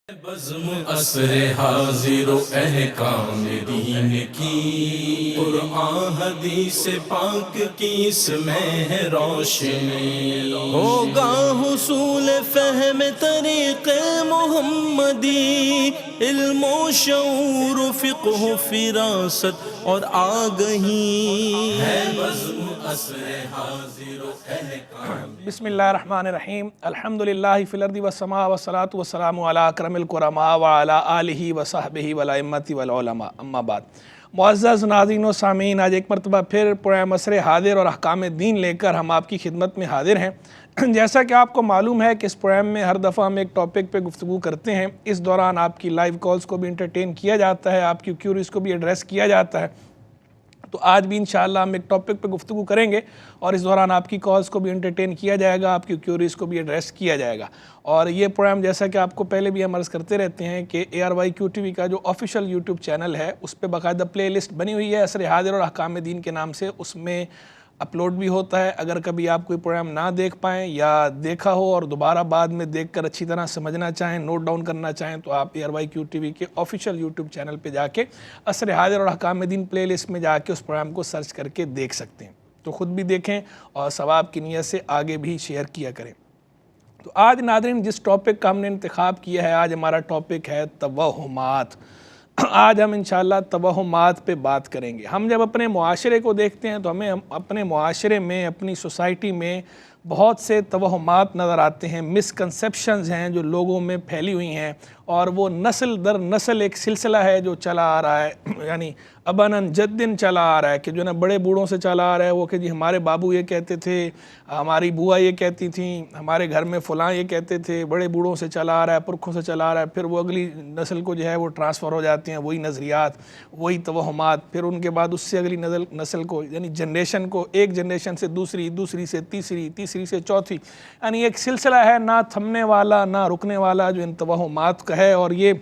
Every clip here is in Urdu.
بزم عصر حاضر و احکام دین کی، قرآن حدیث پاک کی اس میں ہے روشنی، ہوگا حصول فہم طریق محمدی، علم و شعور و فقہ و فراست اور آگہی ہے بزم عصر حاضر و احکام۔ بسم اللہ الرحمن الرحیم، الحمدللہ فی الارض والسماء والصلاة والسلام علی اکرم الکرماء وعلی آلہ وصحبہ والائمۃ والعلماء، اما بعد۔ معزز ناظرین و سامعین، آج ایک مرتبہ پھر پروگرام عصر حاضر اور احکام دین لے کر ہم آپ کی خدمت میں حاضر ہیں۔ جیسا کہ آپ کو معلوم ہے کہ اس پروگرام میں ہر دفعہ ہم ایک ٹاپک پہ گفتگو کرتے ہیں، اس دوران آپ کی لائیو کالز کو بھی انٹرٹین کیا جاتا ہے، آپ کی کیوریز کو بھی ایڈریس کیا جاتا ہے۔ تو آج بھی انشاءاللہ ہم ایک ٹاپک پہ گفتگو کریں گے اور اس دوران آپ کی کالز کو بھی انٹرٹین کیا جائے گا، آپ کی کیوریز کو بھی ایڈریس کیا جائے گا۔ اور یہ پروگرام جیسا کہ آپ کو پہلے بھی ہم عرض کرتے رہتے ہیں کہ ARYQ TV کا جو آفیشیل یوٹیوب چینل ہے اس پہ باقاعدہ پلے لسٹ بنی ہوئی ہے عصر حاضر اور احکام دین کے نام سے، اس میں اپلوڈ بھی ہوتا ہے۔ اگر کبھی آپ کوئی پروگرام نہ دیکھ پائیں یا دیکھا ہو اور دوبارہ بعد میں دیکھ کر اچھی طرح سمجھنا چاہیں، نوٹ ڈاؤن کرنا چاہیں، تو آپ ARYQ TV کے آفیشیل یوٹیوب چینل پہ جا کے عصر حاضر اور احکام دین پلے لسٹ میں جا کے اس پروگرام کو سرچ کر کے دیکھ سکتے ہیں، تو خود بھی دیکھیں اور ثواب کی نیت سے آگے بھی شیئر کیا کریں۔ تو آج ناظرین جس ٹاپک کا ہم نے انتخاب کیا ہے، آج ہمارا ٹاپک ہے توہمات۔ آج ہم انشاءاللہ توہمات پہ بات کریں گے۔ ہم جب اپنے معاشرے کو دیکھتے ہیں تو ہمیں اپنے معاشرے میں، اپنی سوسائٹی میں بہت سے توہمات نظر آتے ہیں، مسکنسیپشنز ہیں جو لوگوں میں پھیلی ہوئی ہیں، اور وہ نسل در نسل ایک سلسلہ ہے جو چلا آ رہا ہے، یعنی اباً جدن چلا آ رہا ہے، کہ جو نا بڑے بوڑھوں سے چلا آ رہا ہے وہ کہ جی ہمارے بابو یہ کہتے تھے، ہماری بوا یہ کہتی تھیں، ہمارے گھر میں فلاں یہ کہتے تھے، بڑے بوڑھوں سے چلا آ رہا ہے، پرکھوں سے چلا آ رہا ہے، پھر وہ اگلی نسل کو جو ہے وہ ٹرانسفر ہو جاتے ہیں وہی نظریات، وہی توہمات، پھر ان کے بعد اس سے اگلی نسل کو، یعنی جنریشن کو، ایک جنریشن سے دوسری، دوسری سے تیسری، تیسری سے چوتھی، یعنی ایک سلسلہ ہے نہ تھمنے والا نہ رکنے والا جو ان توہمات کا ہے، اور یہ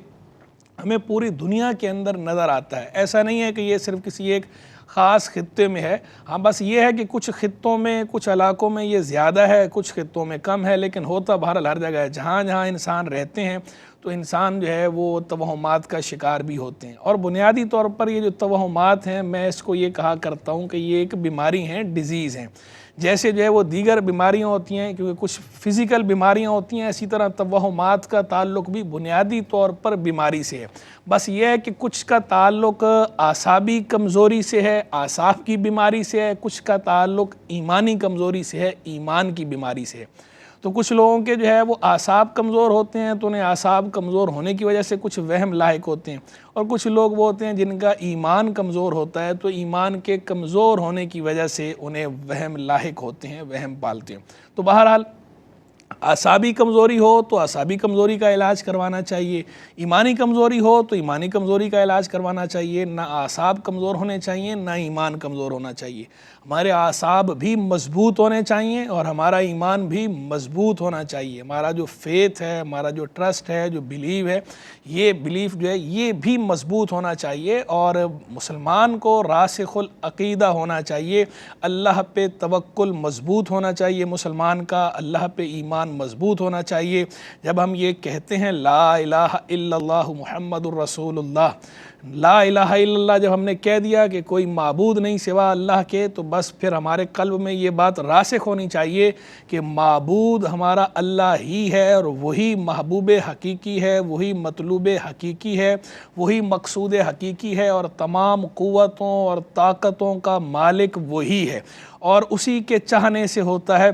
ہمیں پوری دنیا کے اندر نظر آتا ہے۔ ایسا نہیں ہے کہ یہ صرف کسی ایک خاص خطے میں ہے، ہاں بس یہ ہے کہ کچھ خطوں میں، کچھ علاقوں میں یہ زیادہ ہے، کچھ خطوں میں کم ہے، لیکن ہوتا بہرحال ہر جگہ ہے۔ جہاں جہاں انسان رہتے ہیں تو انسان جو ہے وہ توہمات کا شکار بھی ہوتے ہیں، اور بنیادی طور پر یہ جو توہمات ہیں، میں اس کو یہ کہا کرتا ہوں کہ یہ ایک بیماری ہیں، ڈیزیز ہیں۔ جیسے جو ہے وہ دیگر بیماریاں ہوتی ہیں، کیونکہ کچھ فزیکل بیماریاں ہوتی ہیں، اسی طرح توہمات کا تعلق بھی بنیادی طور پر بیماری سے ہے۔ بس یہ ہے کہ کچھ کا تعلق اعصابی کمزوری سے ہے، اعصاب کی بیماری سے ہے، کچھ کا تعلق ایمانی کمزوری سے ہے، ایمان کی بیماری سے ہے۔ تو کچھ لوگوں کے جو ہے وہ اعصاب کمزور ہوتے ہیں تو انہیں اعصاب کمزور ہونے کی وجہ سے کچھ وہم لاحق ہوتے ہیں، اور کچھ لوگ وہ ہوتے ہیں جن کا ایمان کمزور ہوتا ہے تو ایمان کے کمزور ہونے کی وجہ سے انہیں وہم لاحق ہوتے ہیں، وہم پالتے ہیں۔ تو بہرحال اعصابی کمزوری ہو تو اعصابی کمزوری کا علاج کروانا چاہیے، ایمانی کمزوری ہو تو ایمانی کمزوری کا علاج کروانا چاہیے۔ نہ اعصاب کمزور ہونے چاہیے، نہ ایمان کمزور ہونا چاہیے۔ ہمارے اعصاب بھی مضبوط ہونے چاہیے اور ہمارا ایمان بھی مضبوط ہونا چاہیے۔ ہمارا جو فیتھ ہے، ہمارا جو ٹرسٹ ہے، جو بلیو ہے، یہ بلیف جو ہے یہ بھی مضبوط ہونا چاہیے، اور مسلمان کو راسخ العقیدہ ہونا چاہیے، اللہ پہ توکل مضبوط ہونا چاہیے، مسلمان کا اللہ پہ ایمان مضبوط ہونا چاہیے۔ جب ہم یہ کہتے ہیں لا الہ الا اللہ محمد الرسول اللہ، لا الہ الا اللہ جب ہم نے کہہ دیا کہ کوئی معبود نہیں سوا اللہ کے، تو بس پھر ہمارے قلب میں یہ بات راسخ ہونی چاہیے کہ معبود ہمارا اللہ ہی ہے، اور وہی محبوب حقیقی ہے، وہی مطلوب حقیقی ہے، وہی مقصود حقیقی ہے، اور تمام قوتوں اور طاقتوں کا مالک وہی ہے، اور اسی کے چاہنے سے ہوتا ہے۔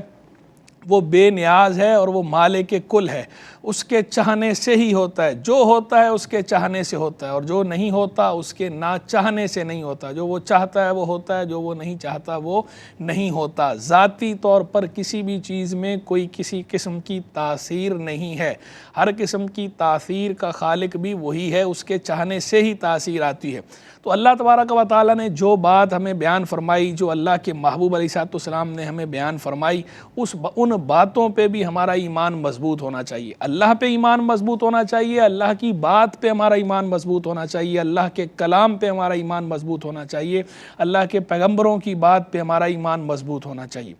وہ بے نیاز ہے اور وہ مالک کل ہے، اس کے چاہنے سے ہی ہوتا ہے۔ جو ہوتا ہے اس کے چاہنے سے ہوتا ہے، اور جو نہیں ہوتا اس کے نہ چاہنے سے نہیں ہوتا۔ جو وہ چاہتا ہے وہ ہوتا ہے، جو وہ نہیں چاہتا وہ نہیں ہوتا۔ ذاتی طور پر کسی بھی چیز میں کوئی کسی قسم کی تاثیر نہیں ہے، ہر قسم کی تاثیر کا خالق بھی وہی ہے، اس کے چاہنے سے ہی تاثیر آتی ہے۔ تو اللہ تبارک و تعالیٰ نے جو بات ہمیں بیان فرمائی، جو اللہ کے محبوب علیہ السلام نے ہمیں بیان فرمائی، ان باتوں پہ بھی ہمارا ایمان مضبوط ہونا چاہیے۔ اللہ پہ ایمان مضبوط ہونا چاہیے، اللہ کی بات پہ ہمارا ایمان مضبوط ہونا چاہیے، اللہ کے کلام پہ ہمارا ایمان مضبوط ہونا چاہیے، اللہ کے پیغمبروں کی بات پہ ہمارا ایمان مضبوط ہونا چاہیے۔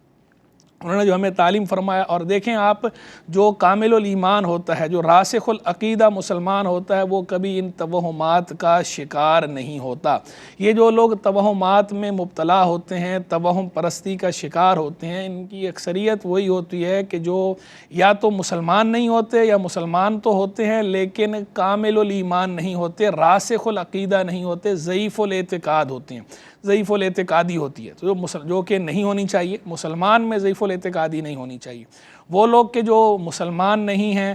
انہوں نے جو ہمیں تعلیم فرمایا. اور دیکھیں آپ، جو کامل الایمان ہوتا ہے، جو راسخ العقیدہ مسلمان ہوتا ہے، وہ کبھی ان توہمات کا شکار نہیں ہوتا. یہ جو لوگ توہمات میں مبتلا ہوتے ہیں، توہم پرستی کا شکار ہوتے ہیں، ان کی اکثریت وہی ہوتی ہے کہ جو یا تو مسلمان نہیں ہوتے یا مسلمان تو ہوتے ہیں لیکن کامل الایمان نہیں ہوتے، راسخ العقیدہ نہیں ہوتے، ضعیف الاعتقاد ہوتے ہیں، ضعیف الاعتقادی ہوتی ہے، تو جو کہ نہیں ہونی چاہیے. مسلمان میں ضعیف الاعتقادی نہیں ہونی چاہیے. وہ لوگ کہ جو مسلمان نہیں ہیں،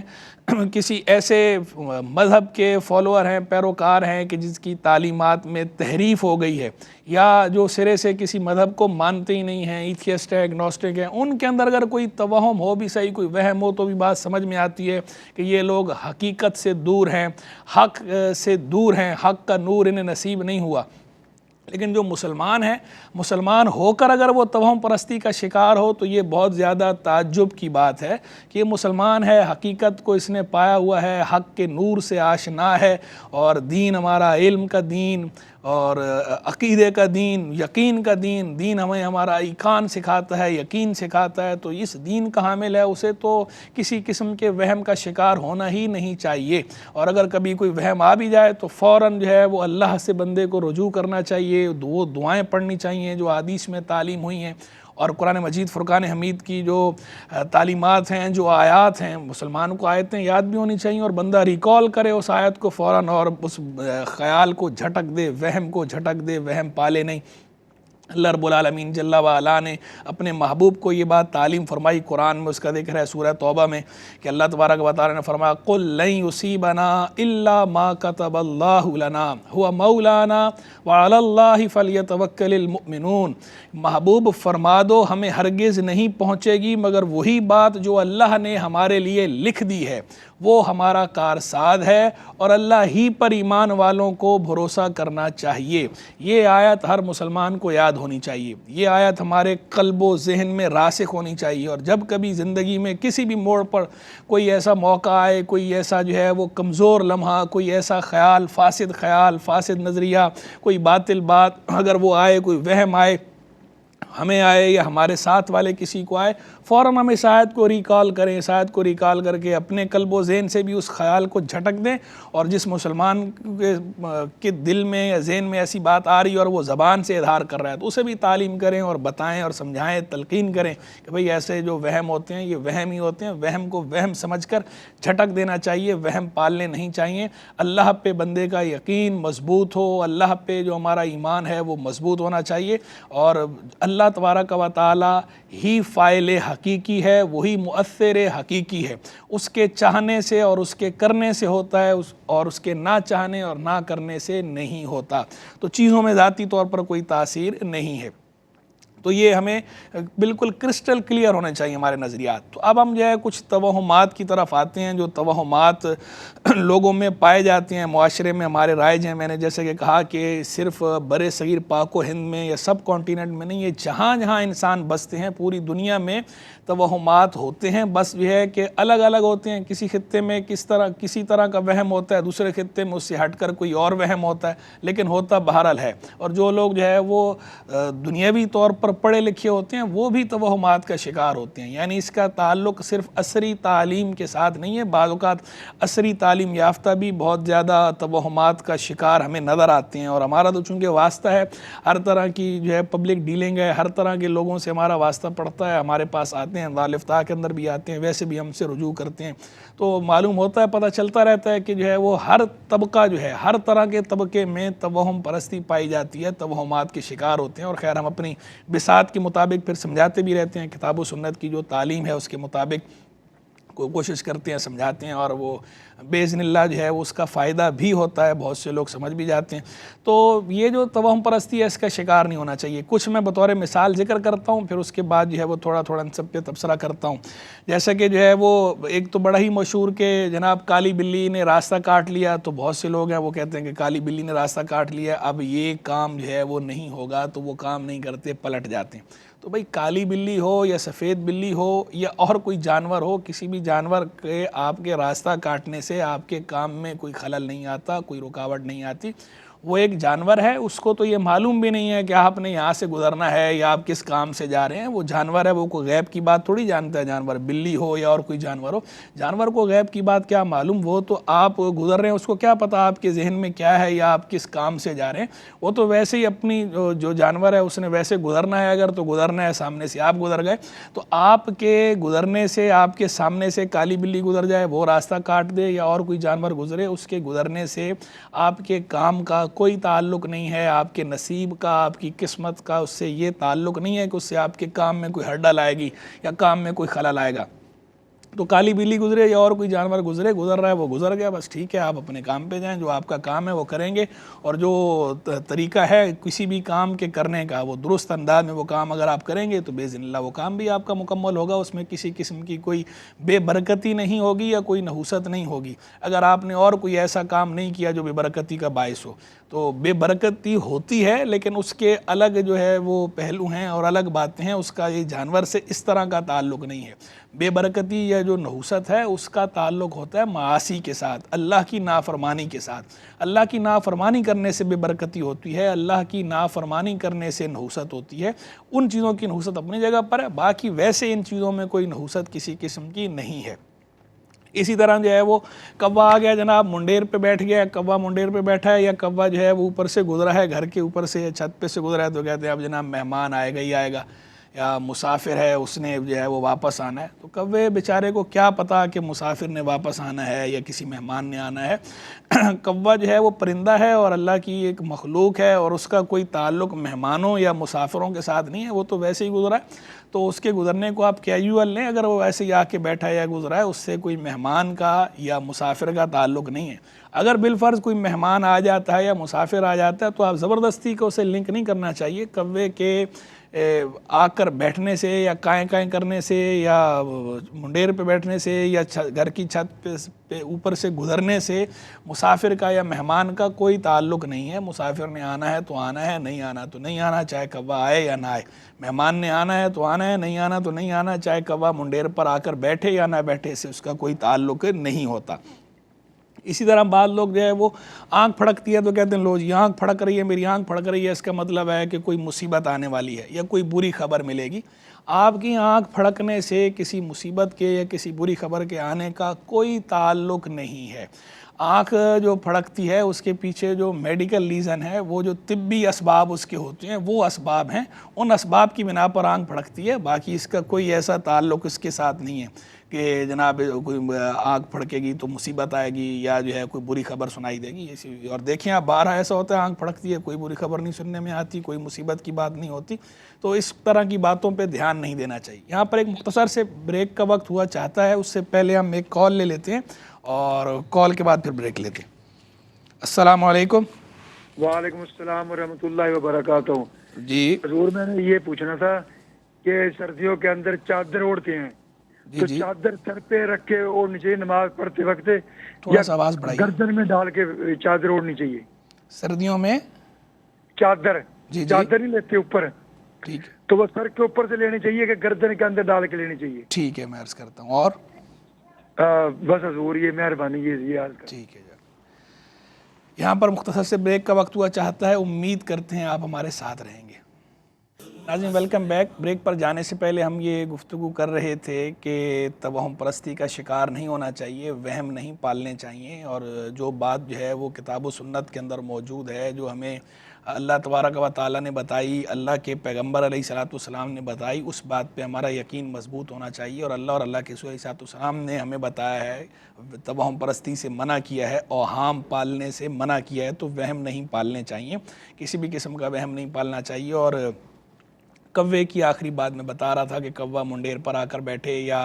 کسی ایسے مذہب کے فالوور ہیں، پیروکار ہیں کہ جس کی تعلیمات میں تحریف ہو گئی ہے، یا جو سرے سے کسی مذہب کو مانتے ہی نہیں ہیں، ایتھیسٹ ہے، اگنوسٹک ہیں، ان کے اندر اگر کوئی توہم ہو بھی صحیح، کوئی وہم ہو تو بھی بات سمجھ میں آتی ہے کہ یہ لوگ حقیقت سے دور ہیں، حق سے دور ہیں، حق کا نور انہیں نصیب نہیں ہوا. لیکن جو مسلمان ہیں، مسلمان ہو کر اگر وہ توہم پرستی کا شکار ہو تو یہ بہت زیادہ تعجب کی بات ہے کہ یہ مسلمان ہے، حقیقت کو اس نے پایا ہوا ہے، حق کے نور سے آشنا ہے، اور دین ہمارا علم کا دین اور عقیدے کا دین، یقین کا دین، دین ہمیں ہمارا ایقان سکھاتا ہے، یقین سکھاتا ہے. تو اس دین کا حامل ہے، اسے تو کسی قسم کے وہم کا شکار ہونا ہی نہیں چاہیے. اور اگر کبھی کوئی وہم آ بھی جائے تو فوراً جو ہے وہ اللہ سے بندے کو رجوع کرنا چاہیے، وہ دعائیں پڑھنی چاہیے جو حدیث میں تعلیم ہوئی ہیں، اور قرآن مجید فرقان حمید کی جو تعلیمات ہیں، جو آیات ہیں، مسلمان کو آیتیں یاد بھی ہونی چاہیے، اور بندہ ریکال کرے اس آیت کو فوراً، اور اس خیال کو جھٹک دے، وہم کو جھٹک دے، وہم پالے نہیں. اللہ رب العالمین جل وعلا نے اپنے محبوب کو یہ بات تعلیم فرمائی. قرآن میں اس کا ذکر ہے سورہ توبہ میں کہ اللہ تبارک و تعالی نے فرمایا قُلْ لَن يُصِيبَنَا إِلَّا مَا كَتَبَ اللَّهُ لَنَا هُوَ مَوْلَانَا وَعَلَى اللَّهِ فَلْيَتَوَكَّلِ الْمُؤْمِنُونَ، محبوب فرما دو ہمیں ہرگز نہیں پہنچے گی مگر وہی بات جو اللہ نے ہمارے لیے لکھ دی ہے، وہ ہمارا کارساز ہے، اور اللہ ہی پر ایمان والوں کو بھروسہ کرنا چاہیے. یہ آیت ہر مسلمان کو یاد ہونی چاہیے، یہ آیت ہمارے قلب و ذہن میں راسخ ہونی چاہیے. اور جب کبھی زندگی میں کسی بھی موڑ پر کوئی ایسا موقع آئے، کوئی ایسا جو ہے وہ کمزور لمحہ، کوئی ایسا خیال، فاسد نظریہ، کوئی باطل بات اگر وہ آئے، کوئی وہم آئے، ہمیں آئے یا ہمارے ساتھ والے کسی کو آئے، فوراً ہم اس آیت کو ریکال کریں، اس آیت کو ریکال کر کے اپنے قلب و ذہن سے بھی اس خیال کو جھٹک دیں. اور جس مسلمان کے دل میں یا ذہن میں ایسی بات آ رہی ہے اور وہ زبان سے اظہار کر رہا ہے تو اسے بھی تعلیم کریں اور بتائیں اور سمجھائیں، تلقین کریں کہ بھئی ایسے جو وہم ہوتے ہیں یہ وہم ہی ہوتے ہیں. وہم کو وہم سمجھ کر جھٹک دینا چاہیے، وہم پالنے نہیں چاہیے. اللہ پہ بندے کا یقین مضبوط ہو، اللہ پہ جو ہمارا ایمان ہے وہ مضبوط ہونا چاہیے. اور اللہ تبارک و تعالی ہی فاعل حقیقی ہے، وہی مؤثر حقیقی ہے. اس کے چاہنے سے اور اس کے کرنے سے ہوتا ہے، اور اس کے نہ چاہنے اور نہ کرنے سے نہیں ہوتا. تو چیزوں میں ذاتی طور پر کوئی تاثیر نہیں ہے. تو یہ ہمیں بالکل کرسٹل کلیئر ہونے چاہیے ہمارے نظریات. تو اب ہم جو ہے کچھ توہمات کی طرف آتے ہیں، جو توہمات لوگوں میں پائے جاتے ہیں، معاشرے میں ہمارے رائج ہیں. میں نے جیسے کہ کہا کہ صرف بر صغیر پاک و ہند میں یا سب کانٹیننٹ میں نہیں، یہ جہاں جہاں انسان بستے ہیں پوری دنیا میں توہمات ہوتے ہیں. بس یہ ہے کہ الگ الگ ہوتے ہیں. کسی خطے میں کسی طرح کا وہم ہوتا ہے، دوسرے خطے میں اس سے ہٹ کر کوئی اور وہم ہوتا ہے، لیکن ہوتا بہرحال ہے. اور جو لوگ جو ہے وہ دنیاوی طور پر پڑھے لکھے ہوتے ہیں وہ بھی توہمات کا شکار ہوتے ہیں. یعنی اس کا تعلق صرف عصری تعلیم کے ساتھ نہیں ہے. بعض اوقات عصری تعلیم یافتہ بھی بہت زیادہ توہمات کا شکار ہمیں نظر آتے ہیں. اور ہمارا تو چونکہ واسطہ ہے، ہر طرح کی جو ہے پبلک ڈیلنگ ہے، ہر طرح کے لوگوں سے ہمارا واسطہ پڑتا ہے. ہمارے پاس آتے ہیں، دارالفتاح کے اندر بھی آتے ہیں، ویسے بھی ہم سے رجوع کرتے ہیں. تو معلوم ہوتا ہے، پتہ چلتا رہتا ہے کہ جو ہے وہ ہر طبقہ جو ہے، ہر طرح کے طبقے میں توہم پرستی پائی جاتی ہے، توہمات کے شکار ہوتے ہیں. اور خیر ہم اپنی بساط کے مطابق پھر سمجھاتے بھی رہتے ہیں. کتاب و سنت کی جو تعلیم ہے اس کے مطابق کوشش کرتے ہیں، سمجھاتے ہیں، اور وہ باذن اللہ جو ہے اس کا فائدہ بھی ہوتا ہے، بہت سے لوگ سمجھ بھی جاتے ہیں. تو یہ جو توہم پرستی ہے اس کا شکار نہیں ہونا چاہیے. کچھ میں بطور مثال ذکر کرتا ہوں، پھر اس کے بعد جو ہے وہ تھوڑا ان سب پہ تبصرہ کرتا ہوں. جیسا کہ جو ہے وہ ایک تو بڑا ہی مشہور کہ جناب کالی بلی نے راستہ کاٹ لیا. تو بہت سے لوگ ہیں وہ کہتے ہیں کہ کالی بلی نے راستہ کاٹ لیا، اب یہ کام جو ہے وہ نہیں ہوگا، تو وہ کام نہیں کرتے، پلٹ جاتے ہیں. تو بھئی کالی بلی ہو یا سفید بلی ہو یا اور کوئی جانور ہو، کسی بھی جانور کے آپ کے راستہ کاٹنے سے آپ کے کام میں کوئی خلل نہیں آتا، کوئی رکاوٹ نہیں آتی. وہ ایک جانور ہے، اس کو تو یہ معلوم بھی نہیں ہے کہ آپ نے یہاں سے گزرنا ہے یا آپ کس کام سے جا رہے ہیں. وہ جانور ہے، وہ کوئی غیب کی بات تھوڑی جانتا ہے. جانور بلی ہو یا اور کوئی جانور ہو، جانور کو غیب کی بات کیا معلوم. وہ تو آپ گزر رہے ہیں، اس کو کیا پتا آپ کے ذہن میں کیا ہے یا آپ کس کام سے جا رہے ہیں. وہ تو ویسے ہی اپنی جو جانور ہے اس نے ویسے گزرنا ہے. اگر تو گزرنا ہے، سامنے سے آپ گزر گئے تو آپ کے گزرنے سے، آپ کے سامنے سے کالی بلی گزر جائے، وہ راستہ کاٹ دے، یا اور کوئی جانور گزرے، اس کے گزرنے سے آپ کے کام کا کوئی تعلق نہیں ہے. آپ کے نصیب کا، آپ کی قسمت کا اس سے یہ تعلق نہیں ہے کہ اس سے آپ کے کام میں کوئی ہڈا لائے گی یا کام میں کوئی خلل آئے گا. تو کالی بلی گزرے یا اور کوئی جانور گزر رہا ہے، وہ گزر گیا، بس ٹھیک ہے، آپ اپنے کام پہ جائیں. جو آپ کا کام ہے وہ کریں گے، اور جو طریقہ ہے کسی بھی کام کے کرنے کا، وہ درست انداز میں وہ کام اگر آپ کریں گے تو باذن اللہ وہ کام بھی آپ کا مکمل ہوگا. اس میں کسی قسم کی کوئی بے برکتی نہیں ہوگی یا کوئی نحوست نہیں ہوگی. اگر آپ نے اور کوئی ایسا کام نہیں کیا جو بے برکتی کا باعث ہو، تو بے برکتی ہوتی ہے لیکن اس کے الگ جو ہے وہ پہلو ہیں اور الگ باتیں ہیں. اس کا یہ جانور سے اس طرح کا تعلق نہیں ہے. بے برکتی یا جو نحوست ہے اس کا تعلق ہوتا ہے معاصی کے ساتھ، اللہ کی نافرمانی کے ساتھ. اللہ کی نافرمانی کرنے سے بے برکتی ہوتی ہے، اللہ کی نافرمانی کرنے سے نحوست ہوتی ہے. ان چیزوں کی نحوست اپنی جگہ پر ہے، باقی ویسے ان چیزوں میں کوئی نحوست کسی قسم کی نہیں ہے. اسی طرح جو ہے وہ کوا آ گیا جناب، منڈیر پہ بیٹھ گیا. کوا منڈیر پہ بیٹھا ہے، یا کوا جو ہے وہ اوپر سے گزرا ہے، گھر کے اوپر سے چھت پہ سے گزرا ہے، تو کہتے ہیں اب جناب مہمان آئے گا ہی آئے گا، یا مسافر ہے اس نے جو ہے وہ واپس آنا ہے. تو کوے بیچارے کو کیا پتا کہ مسافر نے واپس آنا ہے یا کسی مہمان نے آنا ہے. کوا جو ہے وہ پرندہ ہے اور اللہ کی ایک مخلوق ہے، اور اس کا کوئی تعلق مہمانوں یا مسافروں کے ساتھ نہیں ہے. وہ تو ویسے ہی گزرا ہے، تو اس کے گزرنے کو آپ کیجول لیں. اگر وہ ایسے ہی آ کے بیٹھا ہے یا گزرا ہے، اس سے کوئی مہمان کا یا مسافر کا تعلق نہیں ہے. اگر بالفرض کوئی مہمان آ جاتا ہے یا مسافر آ جاتا ہے تو آپ زبردستی کو اسے لنک نہیں کرنا چاہیے. کوے کے آ کر بیٹھنے سے یا کائیں کائیں کرنے سے یا منڈیر پہ بیٹھنے سے یا گھر کی چھت پہ اوپر سے گزرنے سے مسافر کا یا مہمان کا کوئی تعلق نہیں ہے. مسافر نے آنا ہے تو آنا ہے، نہیں آنا تو نہیں آنا، چاہے کوا آئے یا نہ آئے. مہمان نے آنا ہے تو آنا ہے، نہیں آنا تو نہیں آنا، چاہے کوا منڈیر پر آ کر بیٹھے یا نہ بیٹھے، سے اس کا کوئی تعلق نہیں ہوتا. اسی طرح بعض لوگ جو ہے وہ آنکھ پھڑکتی ہے تو کہتے ہیں لو جی آنکھ پھڑک رہی ہے، میری آنکھ پھڑک رہی ہے، اس کا مطلب ہے کہ کوئی مصیبت آنے والی ہے یا کوئی بری خبر ملے گی. آپ کی آنکھ پھڑکنے سے کسی مصیبت کے یا کسی بری خبر کے آنے کا کوئی تعلق نہیں ہے. آنکھ جو پھڑکتی ہے اس کے پیچھے جو میڈیکل ریزن ہے، وہ جو طبی اسباب اس کے ہوتے ہیں، وہ اسباب ہیں. ان اسباب کی بنا پر آنکھ پھڑکتی ہے، باقی اس کا کوئی ایسا تعلق اس کے ساتھ نہیں ہے کہ جناب کوئی آنکھ پھڑکے گی تو مصیبت آئے گی یا جو ہے کوئی بری خبر سنائی دے گی. اور دیکھیں آپ بارہ ایسا ہوتا ہے آنکھ پھڑکتی ہے، کوئی بری خبر نہیں سننے میں آتی، کوئی مصیبت کی بات نہیں ہوتی. تو اس طرح کی باتوں پہ دھیان نہیں دینا چاہیے. یہاں پر ایک مختصر سے بریک کا وقت ہوا چاہتا ہے، اس سے پہلے ہم ایک کال لے لیتے ہیں اور کال کے بعد پھر بریک لیتے ہیں. السلام علیکم. وعلیکم السلام ورحمۃ اللہ وبرکاتہ. جی حضور میں نے یہ پوچھنا تھا کہ سردیوں کے اندر چادر اوڑھتے ہیں تو چادر سر پہ رکھ کے اوڑھنی چاہیے نماز پڑھتے وقت، تھوڑا سا آواز بڑھائیے. گردن میں ڈال کے چادر اوڑھنی چاہیے؟ سردیوں میں چادر جی چادر نہیں لیتے اوپر، ٹھیک ہے، تو وہ سر کے اوپر سے لینی چاہیے کہ گردن کے اندر ڈال کے لینی چاہیے؟ ٹھیک ہے، میں عرض کرتا ہوں. اور بس حضور یہ مہربانی یہ عرض کر. ٹھیک ہے جی. یہاں پر مختصر سے بریک کا وقت ہوا چاہتا ہے، امید کرتے ہیں آپ ہمارے ساتھ رہیں گے. ناظرین ویلکم بیک. بریک پر جانے سے پہلے ہم یہ گفتگو کر رہے تھے کہ توہم پرستی کا شکار نہیں ہونا چاہیے، وہم نہیں پالنے چاہیے. اور جو بات جو ہے وہ کتاب و سنت کے اندر موجود ہے، جو ہمیں اللہ تبارک و تعالیٰ نے بتائی، اللہ کے پیغمبر علیہ الصلوۃ والسلام نے بتائی، اس بات پہ ہمارا یقین مضبوط ہونا چاہیے. اور اللہ کے رسول علیہ الصلوۃ والسلام نے ہمیں بتایا ہے، توہم پرستی سے منع کیا ہے، اوہام پالنے سے منع کیا ہے، تو وہم نہیں پالنے چاہیے، کسی بھی قسم کا وہم نہیں پالنا چاہیے. اور کوے کی آخری بات میں بتا رہا تھا کہ کوا منڈیر پر آ کر بیٹھے یا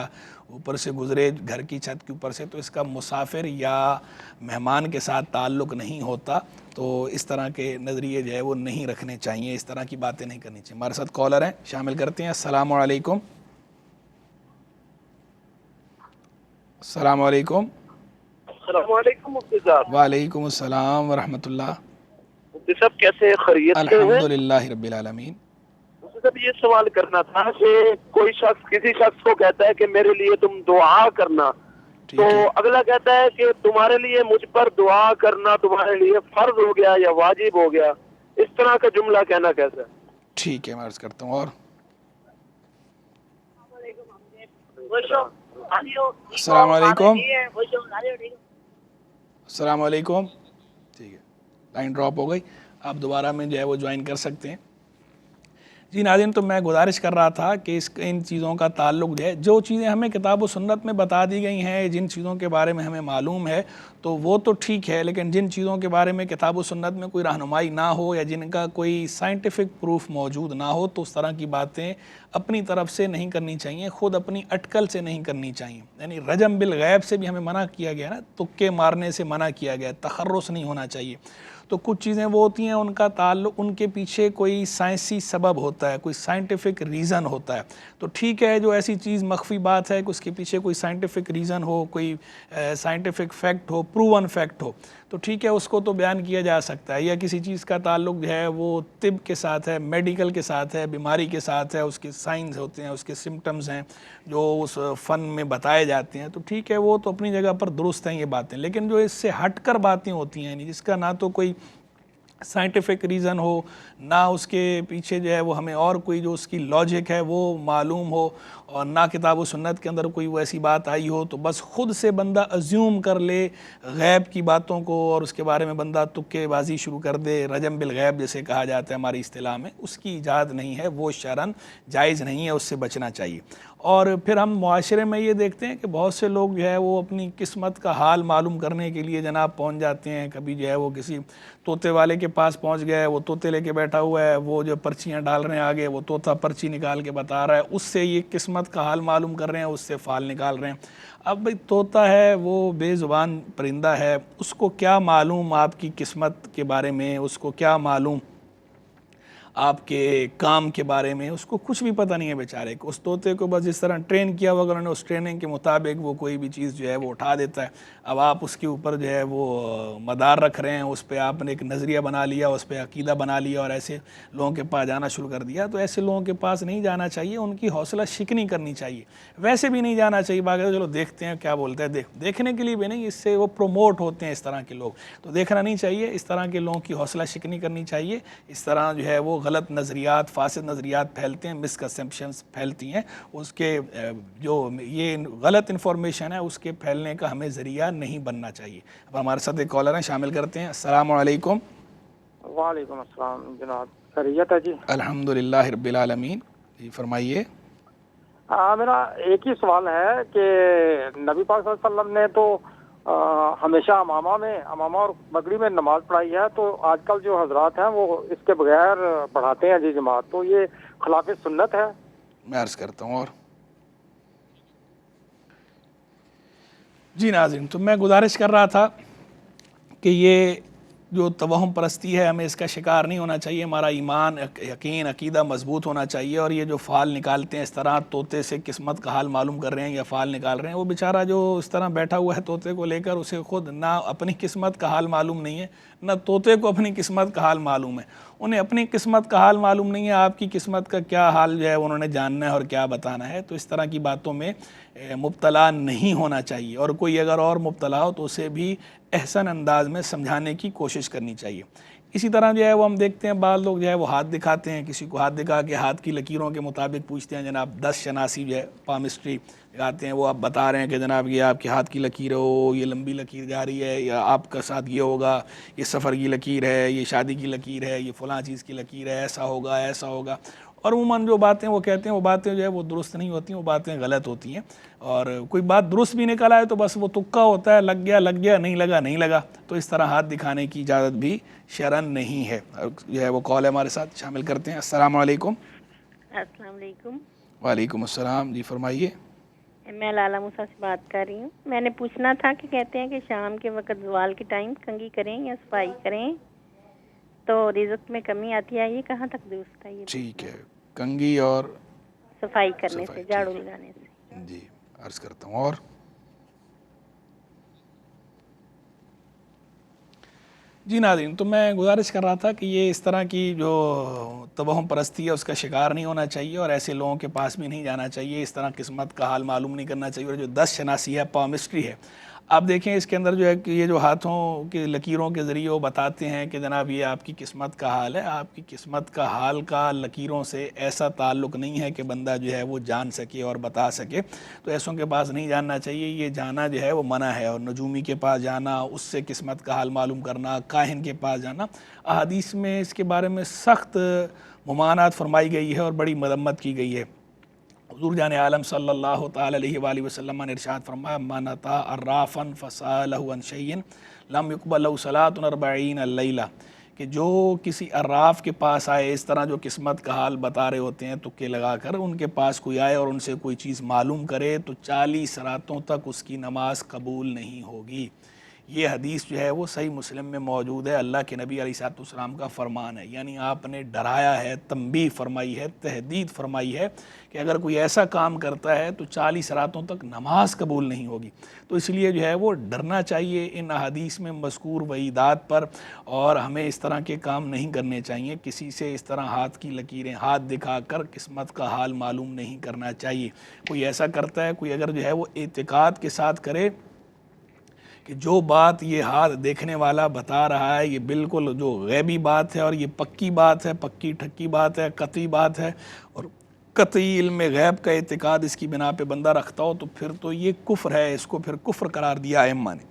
اوپر سے گزرے گھر کی چھت کے اوپر سے، تو اس کا مسافر یا مہمان کے ساتھ تعلق نہیں ہوتا. تو اس طرح کے نظریے جو ہے وہ نہیں رکھنے چاہیے، اس طرح کی باتیں نہیں کرنی چاہیے. ہمارے ساتھ کالر ہیں، شامل کرتے ہیں. السلام علیکم. السلام علیکم. السلام علیکم مفتی صاحب. وعلیکم السلام ورحمۃ اللہ. مفتی صاحب کیسے خیریت سے ہیں؟ الحمدللہ رب العالمین. مفتی صاحب یہ سوال کرنا تھا کہ کوئی شخص کسی شخص کو کہتا ہے کہ میرے لیے تم دعا کرنا، تو اگلا کہتا ہے کہ تمہارے لیے مجھ پر دعا کرنا تمہارے لیے فرض ہو گیا یا واجب ہو گیا، اس طرح کا جملہ کہنا کیسا ہے؟ ٹھیک ہے، میں عرض کرتا ہوں. اور السلام علیکم. السلام علیکم. ٹھیک ہے، لائن ڈراپ ہو گئی، آپ دوبارہ میں جو ہے وہ جوائن کر سکتے ہیں. جی ناظرین، تو میں گزارش کر رہا تھا کہ ان چیزوں کا تعلق جو ہے، جو چیزیں ہمیں کتاب و سنت میں بتا دی گئی ہیں، جن چیزوں کے بارے میں ہمیں معلوم ہے تو وہ تو ٹھیک ہے، لیکن جن چیزوں کے بارے میں کتاب و سنت میں کوئی رہنمائی نہ ہو یا جن کا کوئی سائنٹیفک پروف موجود نہ ہو تو اس طرح کی باتیں اپنی طرف سے نہیں کرنی چاہیے، خود اپنی اٹکل سے نہیں کرنی چاہیے. یعنی رجم بالغیب سے بھی ہمیں منع کیا گیا نا، تکے مارنے سے منع کیا گیا، تخرص نہیں ہونا چاہیے. تو کچھ چیزیں وہ ہوتی ہیں ان کا تعلق، ان کے پیچھے کوئی سائنسی سبب ہوتا ہے، کوئی سائنٹیفک ریزن ہوتا ہے. تو ٹھیک ہے، جو ایسی چیز مخفی بات ہے کہ اس کے پیچھے کوئی سائنٹیفک ریزن ہو، کوئی سائنٹیفک فیکٹ ہو، پروون فیکٹ ہو، تو ٹھیک ہے، اس کو تو بیان کیا جا سکتا ہے. یا کسی چیز کا تعلق جو ہے وہ طب کے ساتھ ہے، میڈیکل کے ساتھ ہے، بیماری کے ساتھ ہے، اس کے سائنز ہوتے ہیں، اس کے سمٹمز ہیں جو اس فن میں بتائے جاتے ہیں، تو ٹھیک ہے، وہ تو اپنی جگہ پر درست ہیں یہ باتیں. لیکن جو اس سے ہٹ کر باتیں ہوتی ہیں، جس کا نہ تو کوئی سائنٹیفک ریزن ہو، نہ اس کے پیچھے جو ہے وہ ہمیں اور کوئی جو اس کی لاجک ہے وہ معلوم ہو، اور نہ کتاب و سنت کے اندر کوئی وہ ایسی بات آئی ہو، تو بس خود سے بندہ ازیوم کر لے غیب کی باتوں کو اور اس کے بارے میں بندہ تکے بازی شروع کر دے، رجم بالغیب جیسے کہا جاتا ہے ہماری اصطلاح میں، اس کی اجازت نہیں ہے، وہ شرعاً جائز نہیں ہے، اس سے بچنا چاہیے. اور پھر ہم معاشرے میں یہ دیکھتے ہیں کہ بہت سے لوگ جو ہے وہ اپنی قسمت کا حال معلوم کرنے کے لیے جناب پہنچ جاتے ہیں. کبھی جو ہے وہ کسی طوطے والے کے پاس پہنچ گئے، وہ طوطے لے کے بیٹھا ہوا ہے، وہ جو پرچیاں ڈال رہے ہیں آگے، وہ طوطا پرچی نکال کے بتا رہا ہے، اس سے یہ قسمت کا حال معلوم کر رہے ہیں، اس سے فال نکال رہے ہیں. اب بھئی طوطا ہے، وہ بے زبان پرندہ ہے، اس کو کیا معلوم آپ کی قسمت کے بارے میں، اس کو کیا معلوم آپ کے کام کے بارے میں، اس کو کچھ بھی پتہ نہیں ہے بیچارے کو. اس طوطے کو بس جس طرح ٹرین کیا ہوا، اگر انہوں نے اس ٹریننگ کے مطابق وہ کوئی بھی چیز جو ہے وہ اٹھا دیتا ہے. اب آپ اس کے اوپر جو ہے وہ مدار رکھ رہے ہیں، اس پہ آپ نے ایک نظریہ بنا لیا، اس پہ عقیدہ بنا لیا اور ایسے لوگوں کے پاس جانا شروع کر دیا. تو ایسے لوگوں کے پاس نہیں جانا چاہیے، ان کی حوصلہ شکنی کرنی چاہیے. ویسے بھی نہیں جانا چاہیے، باقی چلو دیکھتے ہیں کیا بولتے ہیں، دیکھنے کے لیے بھی نہیں، اس سے وہ پروموٹ ہوتے ہیں اس طرح کے لوگ، تو دیکھنا نہیں چاہیے. اس طرح کے لوگوں کی حوصلہ شکنی کرنی چاہیے. اس طرح جو ہے وہ غلط نظریات، فاسد نظریات پھیلتے ہیں، مسکنسیپشنز پھیلتی ہیں، اس کے جو یہ غلط انفارمیشن ہے اس کے پھیلنے کا ہمیں ذریعہ نہیں بننا چاہیے. اب ہمارے ساتھ ایک کالر ہیں، شامل کرتے ہیں. السلام علیکم. وعلیکم السلام جناب، خیریت ہے جی؟ الحمدللہ رب العالمین. جی فرمائیے. میرا ایک ہی سوال ہے کہ نبی پاک صلی اللہ علیہ وسلم نے تو ہمیشہ امامہ اور بگڑی میں نماز پڑھائی ہے، تو آج کل جو حضرات ہیں وہ اس کے بغیر پڑھاتے ہیں جی جماعت، تو یہ خلاف سنت ہے؟ میں عرض کرتا ہوں. اور جی ناظرین، تو میں گزارش کر رہا تھا کہ یہ جو توہم پرستی ہے ہمیں اس کا شکار نہیں ہونا چاہیے. ہمارا ایمان، یقین، عقیدہ مضبوط ہونا چاہیے. اور یہ جو فال نکالتے ہیں اس طرح طوطے سے قسمت کا حال معلوم کر رہے ہیں یا فال نکال رہے ہیں، وہ بیچارہ جو اس طرح بیٹھا ہوا ہے طوطے کو لے کر، اسے خود نہ اپنی قسمت کا حال معلوم نہیں ہے، نہ طوطے کو اپنی قسمت کا حال معلوم ہے. انہیں اپنی قسمت کا حال معلوم نہیں ہے، آپ کی قسمت کا کیا حال جو ہے انہوں نے جاننا ہے اور کیا بتانا ہے. تو اس طرح کی باتوں میں مبتلا نہیں ہونا چاہیے. اور کوئی اگر اور مبتلا ہو تو اسے بھی احسن انداز میں سمجھانے کی کوشش کرنی چاہیے. اسی طرح جو ہے وہ ہم دیکھتے ہیں بعض لوگ جو ہے وہ ہاتھ دکھاتے ہیں، کسی کو ہاتھ دکھا کے ہاتھ کی لکیروں کے مطابق پوچھتے ہیں، جناب 10 شناسی جو ہے پامسٹری دکھاتے ہیں، وہ آپ بتا رہے ہیں کہ جناب یہ آپ کے ہاتھ کی لکیر ہو، یہ لمبی لکیر جا رہی ہے، یا آپ کا ساتھ یہ ہوگا، یہ سفر کی لکیر ہے، یہ شادی کی لکیر ہے، یہ فلاں چیز کی لکیر ہے، ایسا ہوگا ایسا ہوگا. اور عموماً جو باتیں وہ کہتے ہیں وہ باتیں جو ہے وہ درست نہیں ہوتی، وہ باتیں غلط ہوتی ہیں. اور کوئی بات درست بھی نکل آئے تو بس وہ تکا ہوتا ہے، لگ گیا، نہیں لگا نہیں لگا. تو اس طرح ہاتھ دکھانے کی اجازت بھی شرعاً نہیں ہے. جو ہے وہ کال ہے ہمارے ساتھ، شامل کرتے ہیں. السلام علیکم. السلام علیکم. وعلیکم السلام. جی فرمائیے. میں لالا موسیٰ سے بات کر رہی ہوں. میں نے پوچھنا تھا کہ کہتے ہیں کہ شام کے وقت زوال کے ٹائم کنگھی کریں یا صفائی کریں تو رزق میں کمی آتی ہے، یہ کہاں تک درست ہے؟ یہ ٹھیک ہے، کنگھی اور صفائی کرنے سے، صفائی، جھاڑو ٹھیک ہے. لگانے سے. جی عرض کرتا ہوں. اور جی ناظرین، تو میں گزارش کر رہا تھا کہ یہ اس طرح کی جو توہم پرستی ہے اس کا شکار نہیں ہونا چاہیے، اور ایسے لوگوں کے پاس بھی نہیں جانا چاہیے، اس طرح قسمت کا حال معلوم نہیں کرنا چاہیے۔ اور جو 10 شناسی ہے، پامسٹری ہے، آپ دیکھیں اس کے اندر جو ہے کہ یہ جو ہاتھوں کی لکیروں کے ذریعے وہ بتاتے ہیں کہ جناب یہ آپ کی قسمت کا حال ہے۔ آپ کی قسمت کا حال کا لکیروں سے ایسا تعلق نہیں ہے کہ بندہ جو ہے وہ جان سکے اور بتا سکے، تو ایسوں کے پاس نہیں جاننا چاہیے، یہ جانا جو ہے وہ منع ہے۔ اور نجومی کے پاس جانا، اس سے قسمت کا حال معلوم کرنا، کاہن کے پاس جانا، احادیث میں اس کے بارے میں سخت ممانعت فرمائی گئی ہے اور بڑی مذمت کی گئی ہے۔ حضور جان عالم صلی اللہ تعالی علیہ وآلہ وسلم نے ارشاد فرمایا: من اتی عرافا فسألہ عن شیء لم یقبل له صلاۃ 40 لیلہ، کہ جو کسی عراف کے پاس آئے، اس طرح جو قسمت کا حال بتا رہے ہوتے ہیں تکے لگا کر، ان کے پاس کوئی آئے اور ان سے کوئی چیز معلوم کرے تو 40 راتوں تک اس کی نماز قبول نہیں ہوگی۔ یہ حدیث جو ہے وہ صحیح مسلم میں موجود ہے، اللہ کے نبی علیہ الصلوۃ والسلام کا فرمان ہے، یعنی آپ نے ڈرایا ہے، تنبیہ فرمائی ہے، تہدید فرمائی ہے کہ اگر کوئی ایسا کام کرتا ہے تو 40 راتوں تک نماز قبول نہیں ہوگی۔ تو اس لیے جو ہے وہ ڈرنا چاہیے ان احادیث میں مذکور وعیدات پر، اور ہمیں اس طرح کے کام نہیں کرنے چاہیے، کسی سے اس طرح ہاتھ کی لکیریں، ہاتھ دکھا کر قسمت کا حال معلوم نہیں کرنا چاہیے۔ کوئی ایسا کرتا ہے، کوئی اگر جو ہے وہ اعتقاد کے ساتھ کرے کہ جو بات یہ ہاتھ دیکھنے والا بتا رہا ہے یہ بالکل جو غیبی بات ہے اور یہ پکی بات ہے، پکی ٹھکی بات ہے، قطعی بات ہے، اور قطعی علم غیب کا اعتقاد اس کی بنا پہ بندہ رکھتا ہو، تو پھر تو یہ کفر ہے، اس کو پھر کفر قرار دیا ائمہ نے۔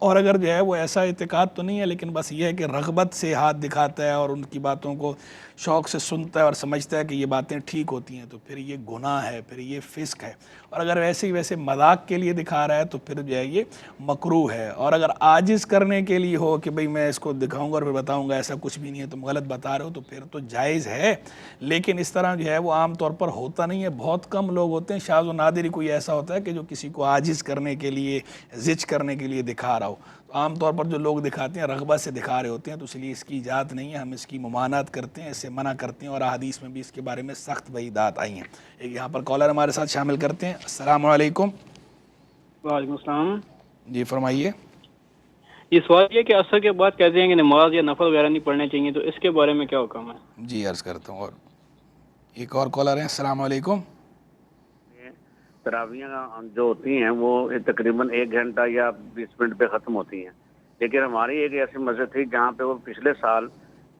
اور اگر جو ہے وہ ایسا اعتقاد تو نہیں ہے، لیکن بس یہ ہے کہ رغبت سے ہاتھ دکھاتا ہے اور ان کی باتوں کو شوق سے سنتا ہے اور سمجھتا ہے کہ یہ باتیں ٹھیک ہوتی ہیں، تو پھر یہ گناہ ہے، پھر یہ فسق ہے۔ اور اگر ویسے مذاق کے لیے دکھا رہا ہے تو پھر جو ہے یہ مکروہ ہے۔ اور اگر عاجز کرنے کے لیے ہو کہ بھئی میں اس کو دکھاؤں گا اور پھر بتاؤں گا ایسا کچھ بھی نہیں ہے، تم غلط بتا رہے ہو، تو پھر تو جائز ہے، لیکن اس طرح جو ہے وہ عام طور پر ہوتا نہیں ہے۔ بہت کم لوگ ہوتے ہیں، شاذ و نادر ہی کوئی ایسا ہوتا ہے کہ جو کسی کو عاجز کرنے کے لیے، زج کرنے کے لیے دکھا رہا ہو۔ عام طور پر جو لوگ دکھاتے ہیں رغبت سے دکھا رہے ہوتے ہیں، تو اس لیے اس کی اجازت نہیں ہے، ہم اس کی ممانعت کرتے ہیں، اس سے منع کرتے ہیں، اور احادیث میں بھی اس کے بارے میں سخت وعیدات آئی ہیں۔ ایک یہاں پر کالر ہمارے ساتھ شامل کرتے ہیں۔ السلام علیکم۔ وعلیکم السلام۔ جی فرمائیے۔ یہ سوال یہ کہ عصر کے بعد کہتے ہیں کہ نماز یا نفل وغیرہ نہیں پڑھنے چاہیے، تو اس کے بارے میں کیا حکم ہے؟ جی عرض کرتا ہوں۔ اور ایک اور کالر ہیں۔ السلام علیکم۔ تراویحاں جو ہوتی ہیں وہ تقریباً 1 گھنٹہ یا 20 منٹ پہ ختم ہوتی ہیں، لیکن ہماری ایک ایسی مسجد تھی جہاں پہ وہ پچھلے سال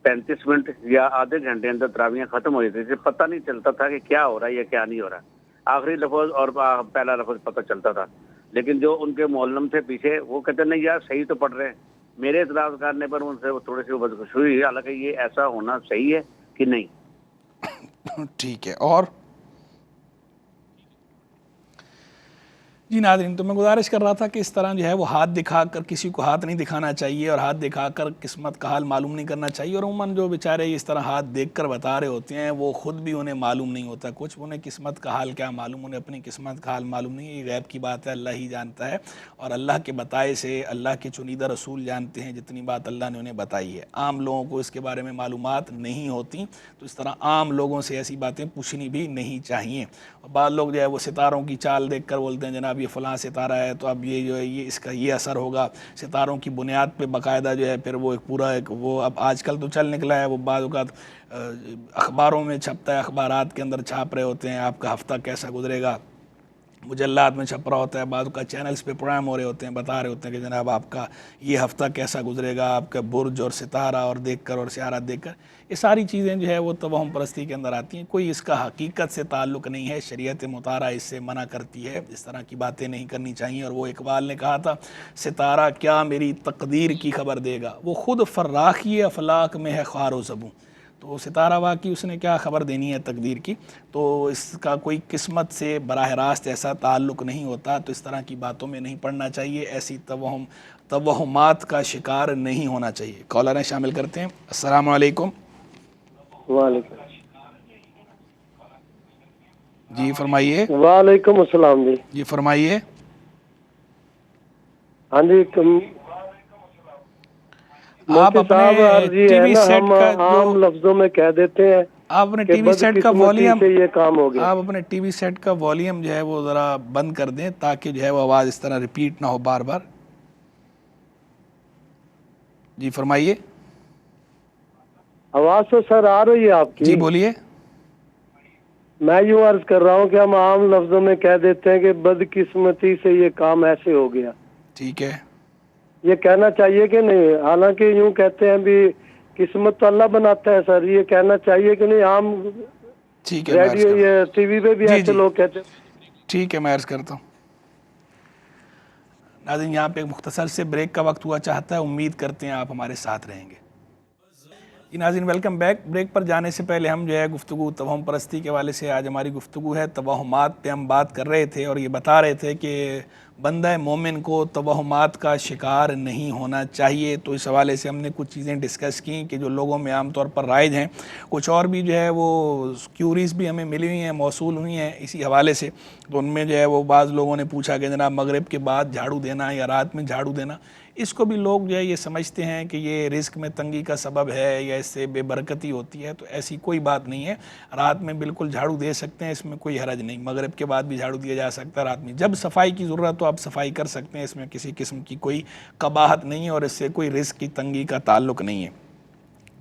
35 منٹ یا آدھے گھنٹے اندر تراویحاں ختم ہو جاتی تھی، پتہ نہیں چلتا تھا کہ کیا ہو رہا ہے یا کیا نہیں ہو رہا، آخری لفظ اور پہلا لفظ پتہ چلتا تھا۔ لیکن جو ان کے معلم تھے پیچھے، وہ کہتے نہیں یار صحیح تو پڑھ رہے ہیں۔ میرے اعتراض کرنے پر ان سے تھوڑی سی بدخشی ہوئی، حالانکہ یہ ایسا ہونا صحیح ہے کہ نہیں؟ ٹھیک ہے۔ اور جی ناظرین، تو میں گزارش کر رہا تھا کہ اس طرح جو ہے وہ ہاتھ دکھا کر، کسی کو ہاتھ نہیں دکھانا چاہیے اور ہاتھ دکھا کر قسمت کا حال معلوم نہیں کرنا چاہیے۔ اور عموماً جو بیچارے اس طرح ہاتھ دیکھ کر بتا رہے ہوتے ہیں وہ خود بھی انہیں معلوم نہیں ہوتا کچھ، انہیں قسمت کا حال کیا معلوم، انہیں اپنی قسمت کا حال معلوم نہیں ہے۔ یہ غیب کی بات ہے، اللہ ہی جانتا ہے، اور اللہ کے بتائے سے اللہ کے چنیدہ رسول جانتے ہیں جتنی بات اللہ نے انہیں بتائی ہے۔ عام لوگوں کو اس کے بارے میں معلومات نہیں ہوتی، تو اس طرح عام لوگوں سے ایسی باتیں پوچھنی بھی نہیں چاہیے۔ اور بعض لوگ جو ہے وہ ستاروں کی چال دیکھ کر بولتے ہیں جناب یہ فلاں ستارہ ہے تو اب یہ جو ہے یہ اس کا یہ اثر ہوگا، ستاروں کی بنیاد پہ باقاعدہ جو ہے پھر وہ ایک پورا ایک وہ اب آج کل تو چل نکلا ہے، وہ بعض اوقات اخباروں میں چھپتا ہے، اخبارات کے اندر چھاپ رہے ہوتے ہیں آپ کا ہفتہ کیسا گزرے گا، مجلات میں چھپ رہا ہوتا ہے، بعض کا چینلز پہ پروگرام ہو رہے ہوتے ہیں، بتا رہے ہوتے ہیں کہ جناب آپ کا یہ ہفتہ کیسا گزرے گا، آپ کا برج اور ستارہ اور دیکھ کر اور سیارات دیکھ کر۔ یہ ساری چیزیں جو ہے وہ توہم پرستی کے اندر آتی ہیں، کوئی اس کا حقیقت سے تعلق نہیں ہے، شریعت مطالعہ اس سے منع کرتی ہے، اس طرح کی باتیں نہیں کرنی چاہیے۔ اور وہ اقبال نے کہا تھا ستارہ کیا میری تقدیر کی خبر دے گا، وہ خود فراخی افلاک میں ہے خوار و زبوں، تو ستارہ واقعی اس نے کیا خبر دینی ہے تقدیر کی، تو اس کا کوئی قسمت سے براہ راست ایسا تعلق نہیں ہوتا، تو اس طرح کی باتوں میں نہیں پڑھنا چاہیے، ایسی توہمات کا شکار نہیں ہونا چاہیے۔ کالریں شامل کرتے ہیں۔ السلام علیکم۔ وعلیکم جی فرمائیے۔ وعلیکم السلام۔ جی فرمائیے۔ ہاں جی، آپ اپنے ٹی وی سیٹ کا عام لفظوں میں کہہ دیتے ہیں، آپ اپنے ٹی وی سیٹ کا والیوم، یہ کام ہو گیا، آپ اپنے ٹی وی سیٹ کا والیوم جو ہے وہ ذرا بند کر دیں تاکہ جو ہے وہ آواز اس طرح ریپیٹ نہ ہو بار بار۔ جی فرمائیے. آواز تو سر آ رہی ہے آپ کی. جی بولیے. میں یوں عرض کر رہا ہوں کہ ہم عام لفظوں میں کہہ دیتے ہیں کہ بدقسمتی سے یہ کام ایسے ہو گیا. ٹھیک ہے. یہ کہنا چاہیے کہ نہیں؟ حالانکہ یوں کہتے ہیں بھی قسمت تو اللہ بناتا ہے سر. یہ کہنا چاہیے کہ نہیں؟ عام ٹھیک ہے ریڈیو یا ٹی وی پہ بھی ایسے لوگ کہتے ہیں. ٹھیک ہے میں عرض کرتا ہوں. ناظرین یہاں پہ ایک مختصر سے بریک کا وقت ہوا چاہتا ہے. امید کرتے ہیں آپ ہمارے ساتھ رہیں گے. جی ناظرین ویلکم بیک. بریک پر جانے سے پہلے ہم جو ہے گفتگو توہم پرستی کے حوالے سے آج ہماری گفتگو ہے. توہمات پہ ہم بات کر رہے تھے اور یہ بتا رہے تھے کہ بندہ مومن کو توہمات کا شکار نہیں ہونا چاہیے. تو اس حوالے سے ہم نے کچھ چیزیں ڈسکس کی کہ جو لوگوں میں عام طور پر رائج ہیں. کچھ اور بھی جو ہے وہ کیوریز بھی ہمیں ملی ہوئی ہیں, موصول ہوئی ہیں اسی حوالے سے. تو ان میں جو ہے وہ بعض لوگوں نے پوچھا کہ جناب مغرب کے بعد جھاڑو دینا یا رات میں جھاڑو دینا, اس کو بھی لوگ جو ہے یہ سمجھتے ہیں کہ یہ رزق میں تنگی کا سبب ہے یا اس سے بے برکتی ہوتی ہے. تو ایسی کوئی بات نہیں ہے. رات میں بالکل جھاڑو دے سکتے ہیں, اس میں کوئی حرج نہیں. مغرب کے بعد بھی جھاڑو دیا جا سکتا ہے. رات میں جب صفائی کی ضرورت ہو آپ صفائی کر سکتے ہیں. اس میں کسی قسم کی کوئی قباحت نہیں ہے اور اس سے کوئی رزق کی تنگی کا تعلق نہیں ہے.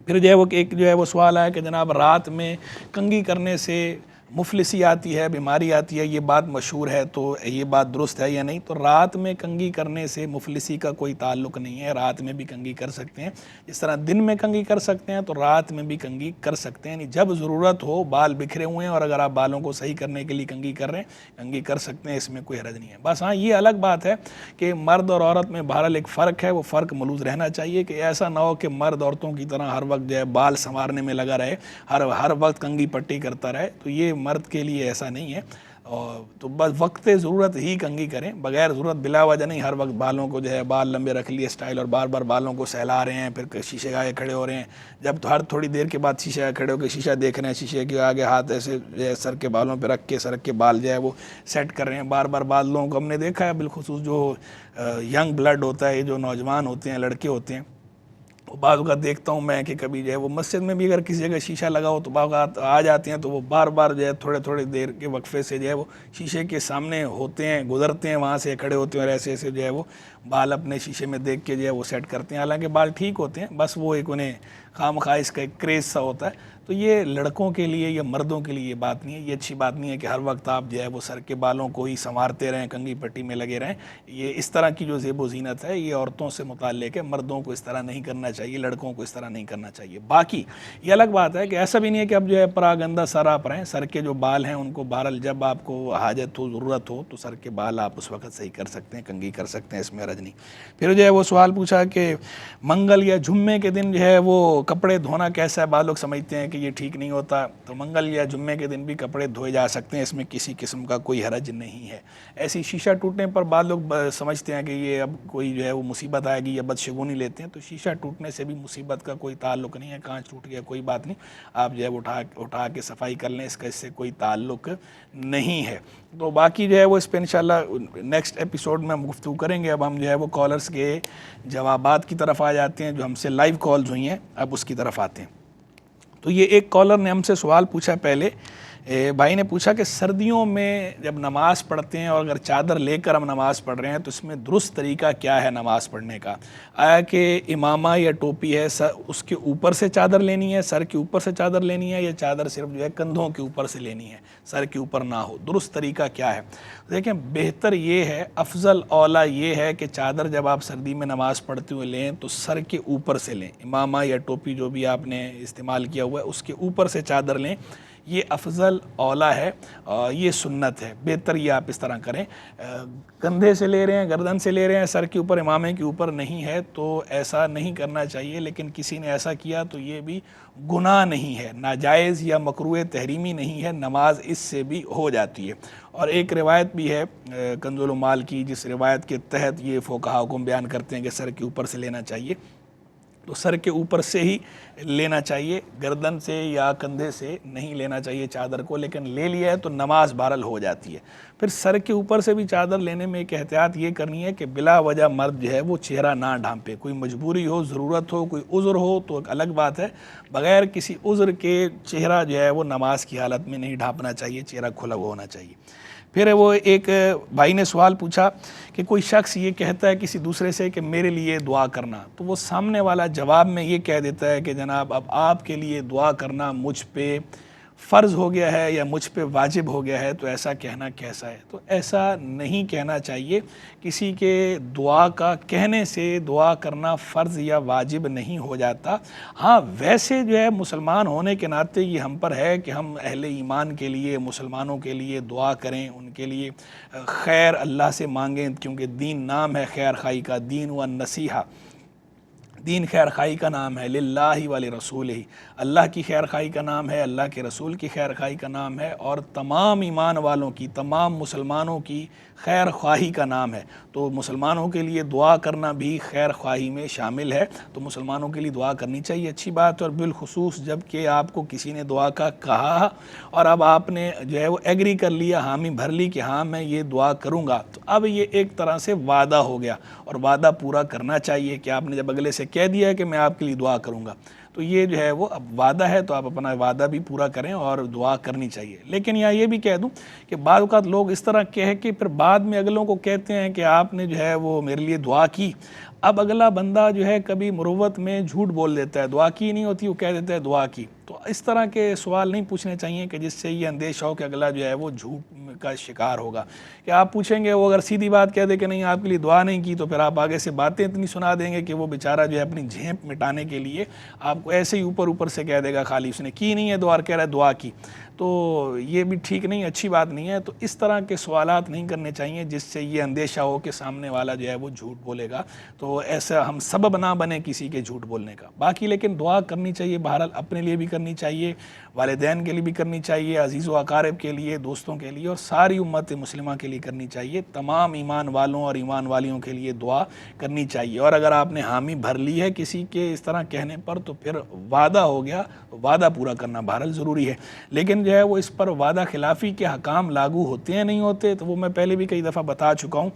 پھر جو ہے وہ ایک جو ہے وہ سوال آیا کہ جناب رات میں کنگھی کرنے سے مفلسی آتی ہے, بیماری آتی ہے, یہ بات مشہور ہے, تو یہ بات درست ہے یا نہیں؟ تو رات میں کنگھی کرنے سے مفلسی کا کوئی تعلق نہیں ہے. رات میں بھی کنگھی کر سکتے ہیں. جس طرح دن میں کنگھی کر سکتے ہیں تو رات میں بھی کنگھی کر سکتے ہیں. یعنی جب ضرورت ہو, بال بکھرے ہوئے ہیں اور اگر آپ بالوں کو صحیح کرنے کے لیے کنگھی کر رہے ہیں, کنگھی کر سکتے ہیں. اس میں کوئی حرج نہیں ہے. بس ہاں یہ الگ بات ہے کہ مرد اور عورت میں بہرحال ایک فرق ہے, وہ فرق ملوز رہنا چاہیے کہ ایسا نہ ہو کہ مرد عورتوں کی طرح ہر وقت جو ہے بال سنوارنے میں لگا رہے, ہر وقت کنگھی پٹی کرتا رہے. تو یہ مرد کے لیے ایسا نہیں ہے. اور تو بس وقت ضرورت ہی کنگھی کریں, بغیر ضرورت بلا وجہ نہیں ہر وقت بالوں کو جو ہے بال لمبے رکھ لیے اسٹائل اور بار بار بالوں کو سہلا رہے ہیں, پھر شیشے کے آگے کھڑے ہو رہے ہیں. جب تو ہر تھوڑی دیر کے بعد شیشے کھڑے ہو کے شیشہ دیکھ رہے ہیں, شیشے کے آگے ہاتھ ایسے جو ہے سر کے بالوں پہ رکھ کے سر کے بال جو ہے وہ سیٹ کر رہے ہیں. بار بار بالوں کو ہم نے دیکھا ہے, بالخصوص جو ینگ بلڈ ہوتا ہے, جو نوجوان ہوتے ہیں, لڑکے ہوتے ہیں, بعض اوقات دیکھتا ہوں میں کہ کبھی جو ہے وہ مسجد میں بھی اگر کسی جگہ شیشہ لگا ہو تو بعض اوقات آ جاتے ہیں تو وہ بار بار جو ہے تھوڑے دیر کے وقفے سے جو ہے وہ شیشے کے سامنے ہوتے ہیں, گزرتے ہیں, وہاں سے کھڑے ہوتے ہیں اور ایسے جو ہے وہ بال اپنے شیشے میں دیکھ کے جو ہے وہ سیٹ کرتے ہیں. حالانکہ بال ٹھیک ہوتے ہیں, بس وہ ایک انہیں خواہ اس کا ایک کریز سا ہوتا ہے. تو یہ لڑکوں کے لیے یا مردوں کے لیے یہ بات نہیں ہے. یہ اچھی بات نہیں ہے کہ ہر وقت آپ جو ہے وہ سر کے بالوں کو ہی سنوارتے رہیں, کنگھی پٹی میں لگے رہیں. یہ اس طرح کی جو زیب و زینت ہے یہ عورتوں سے متعلق ہے. مردوں کو اس طرح نہیں کرنا چاہیے, لڑکوں کو اس طرح نہیں کرنا چاہیے. باقی یہ الگ بات ہے کہ ایسا بھی نہیں ہے کہ اب جو ہے پراگندہ سر آپ رہیں. سر کے جو بال ہیں ان کو بہرحال جب آپ کو حاجت ہو, ضرورت ہو, تو سر کے بال آپ اس وقت صحیح کر سکتے ہیں, کنگھی کر سکتے ہیں, اس میں حرج نہیں. پھر جو ہے وہ سوال پوچھا کہ منگل یا جمعے کے دن جو ہے وہ کپڑے دھونا کیسا ہے. بعض لوگ سمجھتے ہیں کہ یہ ٹھیک نہیں ہوتا. تو منگل یا جمعے کے دن بھی کپڑے دھوئے جا سکتے ہیں, اس میں کسی قسم کا کوئی حرج نہیں ہے. ایسی شیشہ ٹوٹنے پر بعض لوگ سمجھتے ہیں کہ یہ اب کوئی جو ہے وہ مصیبت آئے گی یا بدشگونی لیتے ہیں. تو شیشہ ٹوٹنے سے بھی مصیبت کا کوئی تعلق نہیں ہے. کانچ ٹوٹ گیا کوئی بات نہیں, آپ جو ہے اٹھا کے صفائی کر لیں, اس سے کوئی تعلق نہیں ہے. تو باقی جو ہے وہ اس پہ انشاءاللہ نیکسٹ ایپیسوڈ میں ہم گفتگو کریں گے. اب ہم جو ہے وہ کالرز کے جوابات کی طرف آ جاتے ہیں جو ہم سے لائیو کالز ہوئی ہیں, اب اس کی طرف آتے ہیں. تو یہ ایک کالر نے ہم سے سوال پوچھا, پہلے بھائی نے پوچھا کہ سردیوں میں جب نماز پڑھتے ہیں اور اگر چادر لے کر ہم نماز پڑھ رہے ہیں تو اس میں درست طریقہ کیا ہے نماز پڑھنے کا؟ آیا کہ امامہ یا ٹوپی ہے اس کے اوپر سے چادر لینی ہے, سر کے اوپر سے چادر لینی ہے, یا چادر صرف جو ہے کندھوں کے اوپر سے لینی ہے, سر کے اوپر نہ ہو؟ درست طریقہ کیا ہے؟ دیکھیں بہتر یہ ہے, افضل اولا یہ ہے کہ چادر جب آپ سردی میں نماز پڑھتے ہوئے لیں تو سر کے اوپر سے لیں. امامہ یا ٹوپی جو بھی آپ نے استعمال کیا ہوا ہے اس کے اوپر سے چادر لیں, یہ افضل اولا ہے, یہ سنت ہے. بہتر یہ آپ اس طرح کریں. کندھے سے لے رہے ہیں, گردن سے لے رہے ہیں, سر کے اوپر, امامے کے اوپر نہیں ہے تو ایسا نہیں کرنا چاہیے. لیکن کسی نے ایسا کیا تو یہ بھی گناہ نہیں ہے, ناجائز یا مکروہ تحریمی نہیں ہے, نماز اس سے بھی ہو جاتی ہے. اور ایک روایت بھی ہے کنز المال کی, جس روایت کے تحت یہ فقہا حکم بیان کرتے ہیں کہ سر کے اوپر سے لینا چاہیے. تو سر کے اوپر سے ہی لینا چاہیے, گردن سے یا کندھے سے نہیں لینا چاہیے چادر کو. لیکن لے لیا ہے تو نماز بہرحال ہو جاتی ہے. پھر سر کے اوپر سے بھی چادر لینے میں ایک احتیاط یہ کرنی ہے کہ بلا وجہ مرد جو ہے وہ چہرہ نہ ڈھانپے. کوئی مجبوری ہو, ضرورت ہو, کوئی عذر ہو تو ایک الگ بات ہے. بغیر کسی عذر کے چہرہ جو ہے وہ نماز کی حالت میں نہیں ڈھانپنا چاہیے, چہرہ کھلا ہوا ہونا چاہیے. پھر وہ ایک بھائی نے سوال پوچھا کہ کوئی شخص یہ کہتا ہے کسی دوسرے سے کہ میرے لیے دعا کرنا، تو وہ سامنے والا جواب میں یہ کہہ دیتا ہے کہ جناب اب آپ کے لیے دعا کرنا مجھ پہ فرض ہو گیا ہے یا مجھ پہ واجب ہو گیا ہے، تو ایسا کہنا کیسا ہے؟ تو ایسا نہیں کہنا چاہیے. کسی کے دعا کا کہنے سے دعا کرنا فرض یا واجب نہیں ہو جاتا. ہاں ویسے جو ہے مسلمان ہونے کے ناطے یہ ہم پر ہے کہ ہم اہل ایمان کے لیے، مسلمانوں کے لیے دعا کریں، ان کے لیے خیر اللہ سے مانگیں، کیونکہ دین نام ہے خیر خائی کا، دین و نصیحہ، دین خیر خائی کا نام ہے، للہ ولرسولہ، اللہ کی خیر خائی کا نام ہے، اللہ کے رسول کی خیر خائی کا نام ہے، اور تمام ایمان والوں کی، تمام مسلمانوں کی خیر خواہی کا نام ہے. تو مسلمانوں کے لیے دعا کرنا بھی خیر خواہی میں شامل ہے، تو مسلمانوں کے لیے دعا کرنی چاہیے، اچھی بات. اور بالخصوص جب کہ آپ کو کسی نے دعا کا کہا اور اب آپ نے جو ہے وہ ایگری کر لیا، حامی بھر لی کہ ہاں میں یہ دعا کروں گا، تو اب یہ ایک طرح سے وعدہ ہو گیا، اور وعدہ پورا کرنا چاہیے کہ آپ نے جب اگلے سے کہہ دیا ہے کہ میں آپ کے لیے دعا کروں گا، تو یہ جو ہے وہ اب وعدہ ہے، تو آپ اپنا وعدہ بھی پورا کریں اور دعا کرنی چاہیے. لیکن یہاں یہ بھی کہہ دوں کہ بعض اوقات لوگ اس طرح کہہ کے پھر بعد میں اگلوں کو کہتے ہیں کہ آپ نے جو ہے وہ میرے لیے دعا کی. اب اگلا بندہ جو ہے کبھی مروت میں جھوٹ بول دیتا ہے، دعا کی نہیں ہوتی، وہ کہہ دیتا ہے دعا کی. تو اس طرح کے سوال نہیں پوچھنے چاہیے کہ جس سے یہ اندیشہ ہو کہ اگلا جو ہے وہ جھوٹ کا شکار ہوگا. کہ آپ پوچھیں گے، وہ اگر سیدھی بات کہہ دے کہ نہیں آپ کے لیے دعا نہیں کی، تو پھر آپ آگے سے باتیں اتنی سنا دیں گے کہ وہ بیچارہ جو ہے اپنی جھیپ مٹانے کے لیے آپ کو ایسے ہی اوپر سے کہہ دے گا، خالی اس نے کی نہیں ہے دعا اور کہہ رہا ہے دعا کی. تو یہ بھی ٹھیک نہیں، اچھی بات نہیں ہے. تو اس طرح کے سوالات نہیں کرنے چاہیے جس سے یہ اندیشہ ہو کہ سامنے والا جو ہے وہ جھوٹ بولے گا، تو ایسا ہم سبب نہ بنے کسی کے جھوٹ بولنے کا. باقی لیکن دعا کرنی چاہیے، بہرحال اپنے لیے بھی کرنی چاہیے، والدین کے لیے بھی کرنی چاہیے، عزیز و اقارب کے لیے، دوستوں کے لیے، اور ساری امت مسلمہ کے لیے کرنی چاہیے. تمام ایمان والوں اور ایمان والیوں کے لیے دعا کرنی چاہیے. اور اگر آپ نے حامی بھر لی ہے کسی کے اس طرح کہنے پر، تو پھر وعدہ ہو گیا، وعدہ پورا کرنا بہرحال ضروری ہے. لیکن جو ہے وہ اس پر وعدہ خلافی کے حکام لاگو ہوتے ہیں نہیں ہوتے، تو وہ میں پہلے بھی کئی دفعہ بتا چکا ہوں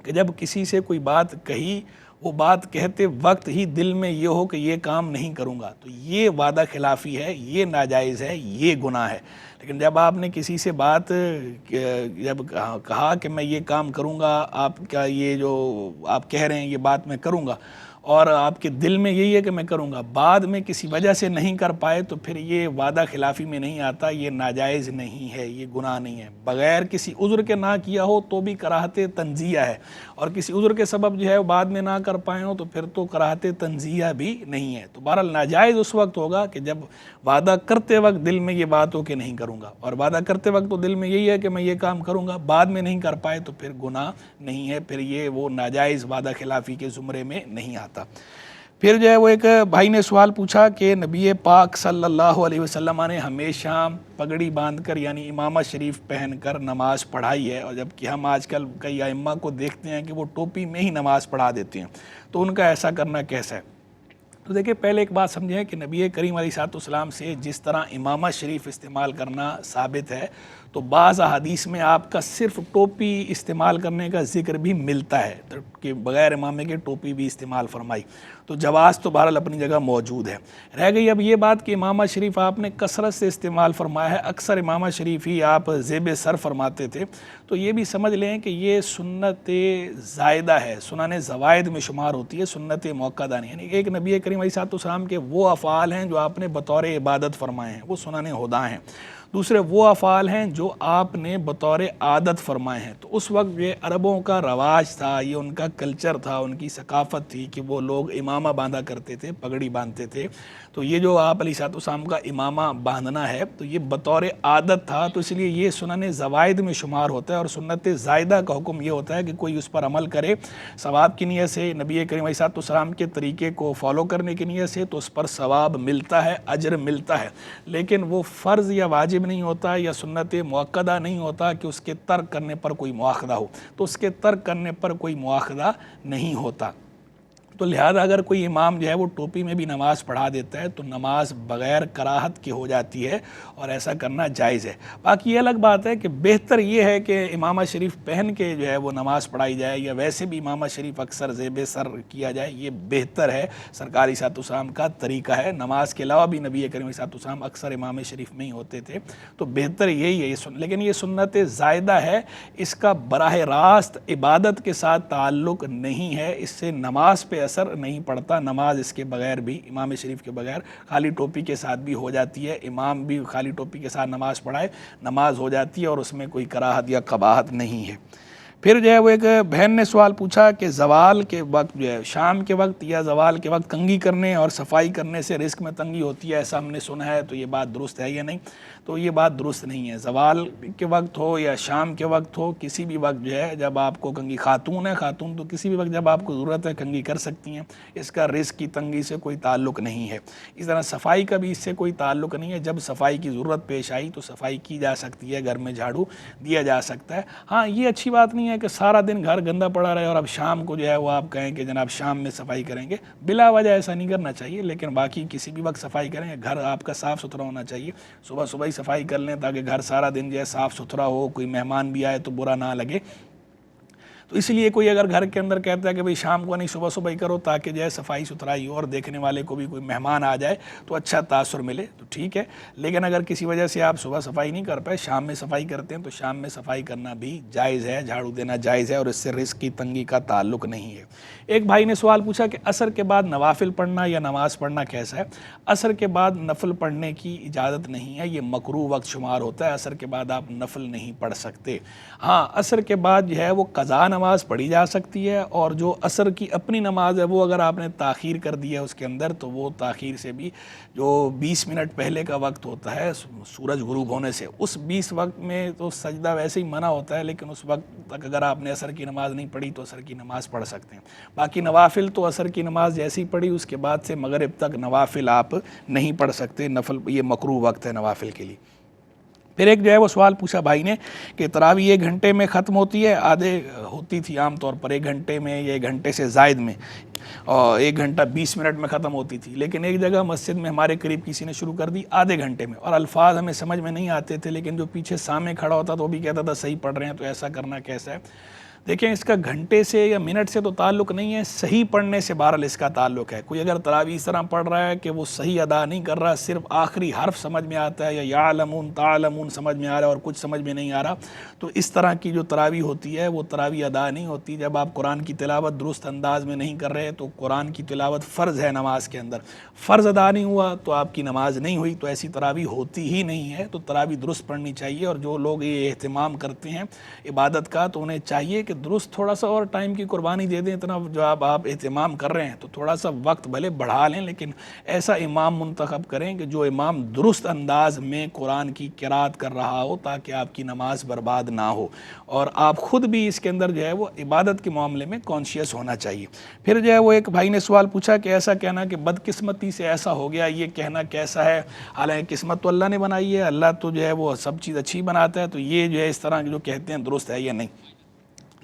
کہ جب کسی سے کوئی بات کہی، وہ بات کہتے وقت ہی دل میں یہ ہو کہ یہ کام نہیں کروں گا، تو یہ وعدہ خلافی ہے، یہ ناجائز ہے، یہ گناہ ہے. لیکن جب آپ نے کسی سے بات جب کہا کہ میں یہ کام کروں گا، آپ کا یہ جو آپ کہہ رہے ہیں یہ بات میں کروں گا، اور آپ کے دل میں یہی ہے کہ میں کروں گا، بعد میں کسی وجہ سے نہیں کر پائے، تو پھر یہ وعدہ خلافی میں نہیں آتا، یہ ناجائز نہیں ہے، یہ گناہ نہیں ہے. بغیر کسی عذر کے نہ کیا ہو تو بھی کراہت تنزیہ ہے، اور کسی عذر کے سبب جو ہے بعد میں نہ کر پائے ہو تو پھر تو کراہت تنزیہ بھی نہیں ہے. تو بہرحال ناجائز اس وقت ہوگا کہ جب وعدہ کرتے وقت دل میں یہ بات ہو کہ نہیں کروں گا، اور وعدہ کرتے وقت تو دل میں یہی ہے کہ میں یہ کام کروں گا، بعد میں نہیں کر پائے تو پھر گناہ نہیں ہے، پھر یہ وہ ناجائز وعدہ خلافی کے زمرے میں نہیں آتا. پھر جو ہے وہ ایک بھائی نے سوال پوچھا کہ نبی پاک صلی اللہ علیہ وسلم نے ہمیشہ پگڑی باندھ کر یعنی امامہ شریف پہن کر نماز پڑھائی ہے، اور جب کہ ہم آج کل کئی ائمہ کو دیکھتے ہیں کہ وہ ٹوپی میں ہی نماز پڑھا دیتے ہیں، تو ان کا ایسا کرنا کیسا ہے؟ تو دیکھیں پہلے ایک بات سمجھیں کہ نبی کریم علیہ السلام سے جس طرح امامہ شریف استعمال کرنا ثابت ہے، تو بعض احادیث میں آپ کا صرف ٹوپی استعمال کرنے کا ذکر بھی ملتا ہے کہ بغیر امامے کے ٹوپی بھی استعمال فرمائی. تو جواز تو بہرحال اپنی جگہ موجود ہے. رہ گئی اب یہ بات کہ امامہ شریف آپ نے کثرت سے استعمال فرمایا ہے، اکثر امامہ شریف ہی آپ زیب سر فرماتے تھے، تو یہ بھی سمجھ لیں کہ یہ سنت زائدہ ہے، سنن زوائد میں شمار ہوتی ہے، سنت موقدہ نہیں. یعنی ایک نبی کریم علیہ السلام کے وہ افعال ہیں جو آپ نے بطور عبادت فرمائے ہیں، وہ سنن ہدیٰ ہیں. دوسرے وہ افعال ہیں جو آپ نے بطور عادت فرمائے ہیں. تو اس وقت یہ عربوں کا رواج تھا، یہ ان کا کلچر تھا، ان کی ثقافت تھی کہ وہ لوگ امامہ باندھا کرتے تھے، پگڑی باندھتے تھے. تو یہ جو آپ علیہ السلام کا امامہ باندھنا ہے تو یہ بطور عادت تھا، تو اس لیے یہ سنن زوائد میں شمار ہوتا ہے. اور سنت زائدہ کا حکم یہ ہوتا ہے کہ کوئی اس پر عمل کرے ثواب کی نیت سے، نبی کریم علیہ السلام کے طریقے کو فالو کرنے کی نیت سے، تو اس پر ثواب ملتا ہے، اجر ملتا ہے. لیکن وہ فرض یا واجب نہیں ہوتا یا سنت مؤکدہ نہیں ہوتا کہ اس کے ترک کرنے پر کوئی مواخذہ ہو، تو اس کے ترک کرنے پر کوئی مواخذہ نہیں ہوتا. تو لہذا اگر کوئی امام جو ہے وہ ٹوپی میں بھی نماز پڑھا دیتا ہے تو نماز بغیر کراہت کی ہو جاتی ہے اور ایسا کرنا جائز ہے۔ باقی یہ الگ بات ہے کہ بہتر یہ ہے کہ امامہ شریف پہن کے جو ہے وہ نماز پڑھائی جائے، یا ویسے بھی امامہ شریف اکثر زیب سر کیا جائے، یہ بہتر ہے، سرکاری صاحب السلام کا طریقہ ہے۔ نماز کے علاوہ بھی نبی کریم صاحب السلام اکثر امام شریف میں ہی ہوتے تھے، تو بہتر یہی ہے لیکن یہ سنت زائدہ ہے، اس کا براہ راست عبادت کے ساتھ تعلق نہیں ہے، اس سے نماز پہ اثر نہیں پڑتا، نماز اس کے بغیر بھی، امام شریف کے بغیر خالی ٹوپی کے ساتھ بھی ہو جاتی ہے، امام بھی خالی ٹوپی کے ساتھ نماز پڑھائے نماز ہو جاتی ہے اور اس میں کوئی کراہت یا قباحت نہیں ہے۔ پھر جو ہے وہ ایک بہن نے سوال پوچھا کہ زوال کے وقت جو ہے شام کے وقت یا زوال کے وقت کنگھی کرنے اور صفائی کرنے سے رزق میں تنگی ہوتی ہے، ایسا ہم نے سنا ہے، تو یہ بات درست ہے یا نہیں؟ تو یہ بات درست نہیں ہے۔ زوال کے وقت ہو یا شام کے وقت ہو، کسی بھی وقت جو ہے جب آپ کو کنگھی، خاتون تو کسی بھی وقت جب آپ کو ضرورت ہے کنگھی کر سکتی ہیں، اس کا رزق کی تنگی سے کوئی تعلق نہیں ہے۔ اس طرح صفائی کا بھی اس سے کوئی تعلق نہیں ہے، جب صفائی کی ضرورت پیش آئی تو صفائی کی جا سکتی ہے، گھر میں جھاڑو دیا جا سکتا ہے۔ ہاں یہ اچھی بات نہیں ہے کہ سارا دن گھر گندا پڑا رہے اور اب شام کو جو ہے وہ آپ کہیں کہ جناب شام میں صفائی کریں گے، بلا وجہ ایسا نہیں کرنا چاہیے، لیکن باقی کسی بھی وقت صفائی کریں، گھر آپ کا صاف ستھرا ہونا چاہیے، صبح صبح ہی صفائی کر لیں تاکہ گھر سارا دن جو ہے صاف ستھرا ہو، کوئی مہمان بھی آئے تو برا نہ لگے۔ تو اس لیے کوئی اگر گھر کے اندر کہتا ہے کہ بھئی شام کو نہیں صبح صبح ہی کرو تاکہ جو ہے صفائی ستھرائی ہو اور دیکھنے والے کو بھی کوئی مہمان آ جائے تو اچھا تاثر ملے، تو ٹھیک ہے، لیکن اگر کسی وجہ سے آپ صبح صفائی نہیں کر پائے، شام میں صفائی کرتے ہیں تو شام میں صفائی کرنا بھی جائز ہے، جھاڑو دینا جائز ہے اور اس سے رزق کی تنگی کا تعلق نہیں ہے۔ ایک بھائی نے سوال پوچھا کہ عصر کے بعد نوافل پڑھنا یا نماز پڑھنا کیسا ہے؟ عصر کے بعد نفل پڑھنے کی اجازت نہیں ہے، یہ مکروہ وقت شمار ہوتا ہے، عصر کے بعد آپ نفل نہیں پڑھ سکتے۔ ہاں عصر کے بعد جو ہے وہ قضا نماز پڑھی جا سکتی ہے، اور جو عصر کی اپنی نماز ہے وہ اگر آپ نے تاخیر کر دی ہے اس کے اندر تو وہ تاخیر سے بھی جو 20 منٹ پہلے کا وقت ہوتا ہے سورج غروب ہونے سے، اس 20 وقت میں تو سجدہ ویسے ہی منع ہوتا ہے، لیکن اس وقت تک اگر آپ نے عصر کی نماز نہیں پڑھی تو عصر کی نماز پڑھ سکتے ہیں۔ باقی نوافل تو عصر کی نماز جیسی پڑھی اس کے بعد سے مغرب تک نوافل آپ نہیں پڑھ سکتے، نفل یہ مکروہ وقت ہے نوافل کے لیے۔ پھر ایک جو ہے وہ سوال پوچھا بھائی نے کہ تراویح 1 گھنٹے میں ختم ہوتی ہے، آدھے ہوتی تھی عام طور پر 1 گھنٹے میں یا 1 گھنٹے سے زائد میں، اور 1 گھنٹہ 20 منٹ میں ختم ہوتی تھی، لیکن ایک جگہ مسجد میں ہمارے قریب کسی نے شروع کر دی آدھے گھنٹے میں، اور الفاظ ہمیں سمجھ میں نہیں آتے تھے، لیکن جو پیچھے سامنے کھڑا ہوتا تو وہ بھی کہتا تھا صحیح پڑھ رہے ہیں، تو ایسا کرنا کیسا ہے؟ دیکھیں اس کا گھنٹے سے یا منٹ سے تو تعلق نہیں ہے، صحیح پڑھنے سے بہرحال اس کا تعلق ہے۔ کوئی اگر تراویح اس طرح پڑھ رہا ہے کہ وہ صحیح ادا نہیں کر رہا، صرف آخری حرف سمجھ میں آتا ہے، یا یعلمون تعلمون سمجھ میں آ رہا ہے اور کچھ سمجھ میں نہیں آ رہا، تو اس طرح کی جو تراویح ہوتی ہے وہ تراویح ادا نہیں ہوتی۔ جب آپ قرآن کی تلاوت درست انداز میں نہیں کر رہے تو قرآن کی تلاوت فرض ہے نماز کے اندر، فرض ادا نہیں ہوا تو آپ کی نماز نہیں ہوئی، تو ایسی تراویح ہوتی ہی نہیں ہے۔ تو تراویح درست پڑھنی چاہیے، اور جو لوگ یہ اہتمام کرتے ہیں عبادت کا تو انہیں چاہیے کہ درست تھوڑا سا اور ٹائم کی قربانی دے دیں، اتنا جو آپ اہتمام کر رہے ہیں تو تھوڑا سا وقت بھلے بڑھا لیں، لیکن ایسا امام منتخب کریں کہ جو امام درست انداز میں قرآن کی قرات کر رہا ہو تاکہ آپ کی نماز برباد نہ ہو، اور آپ خود بھی اس کے اندر جو ہے وہ عبادت کے معاملے میں کانشیس ہونا چاہیے۔ پھر جو ہے وہ ایک بھائی نے سوال پوچھا کہ ایسا کہنا کہ بدقسمتی سے ایسا ہو گیا، یہ کہنا کیسا ہے؟ حالانکہ قسمت تو اللہ نے بنائی ہے، اللہ تو جو ہے وہ سب چیز اچھی بناتا ہے، تو یہ جو ہے اس طرح جو کہتے ہیں درست ہے یا نہیں؟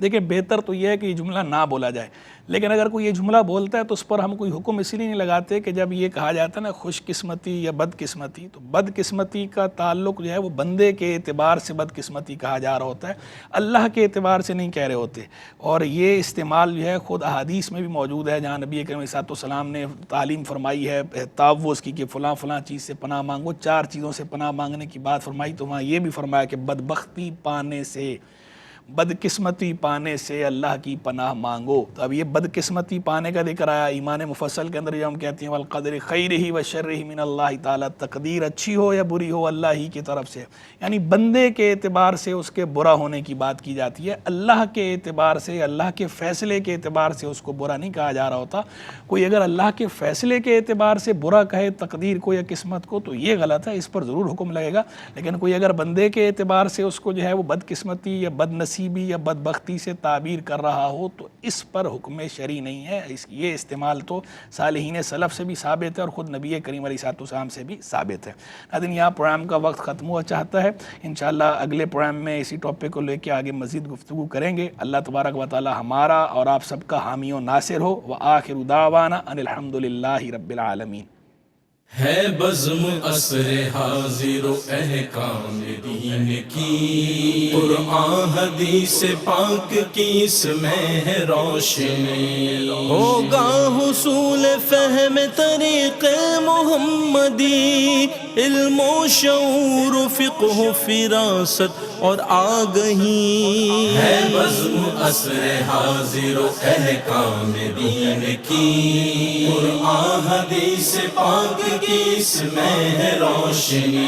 دیکھیں بہتر تو یہ ہے کہ یہ جملہ نہ بولا جائے، لیکن اگر کوئی یہ جملہ بولتا ہے تو اس پر ہم کوئی حکم اس لیے نہیں لگاتے کہ جب یہ کہا جاتا ہے نا خوش قسمتی یا بد قسمتی، تو بد قسمتی کا تعلق جو ہے وہ بندے کے اعتبار سے بد قسمتی کہا جا رہا ہوتا ہے، اللہ کے اعتبار سے نہیں کہہ رہے ہوتے۔ اور یہ استعمال جو ہے خود احادیث میں بھی موجود ہے، جہاں نبی کریم صلی اللہ علیہ وسلم نے تعلیم فرمائی ہے تعوذ کی کہ فلاں فلاں چیز سے پناہ مانگو، 4 چیزوں سے پناہ مانگنے کی بات فرمائی، تو وہاں یہ بھی فرمایا کہ بدبختی پانے سے، بدقسمتی پانے سے اللہ کی پناہ مانگو۔ تو اب یہ بدقسمتی پانے کا ذکر آیا ایمان مفصل کے اندر، جو ہم کہتے ہیں والقدر خیرہ و شرہ من اللہ تعالیٰ، تقدیر اچھی ہو یا بری ہو اللہ ہی کی طرف سے، یعنی بندے کے اعتبار سے اس کے برا ہونے کی بات کی جاتی ہے، اللہ کے اعتبار سے، اللہ کے فیصلے کے اعتبار سے اس کو برا نہیں کہا جا رہا ہوتا۔ کوئی اگر اللہ کے فیصلے کے اعتبار سے برا کہے تقدیر کو یا قسمت کو تو یہ غلط ہے، اس پر ضرور حکم لگے گا، لیکن کوئی اگر بندے کے اعتبار سے اس کو جو ہے وہ بدقسمتی یا بد نصیبی نصیبی یا بدبختی سے تعبیر کر رہا ہو تو اس پر حکم شرعی نہیں ہے. یہ استعمال تو صالحین سلف سے بھی ثابت ہے اور خود نبی کریم علیہ الصلوۃ والسلام سے بھی ثابت ہے. لیکن یہاں پروگرام کا وقت ختم ہوا چاہتا ہے. انشاءاللہ اگلے پروگرام میں اسی ٹاپک کو لے کے آگے مزید گفتگو کریں گے. اللہ تبارک و تعالی ہمارا اور آپ سب کا حامی و ناصر ہو. وآخر دعوانا ان الحمدللہ رب العالمین. ہے بزم عصر حاضر و احکام دین کی، قرآن حدیث پاک کی اس میں ہے روشنی. ہوگا حصول فہم طریق محمدی، علم و شعور و فقہ و فراست اور آگہی. ہے بزم عصر حاضر و احکام دین کی، قرآن حدیث پاک کی اس میں ہے روشنی.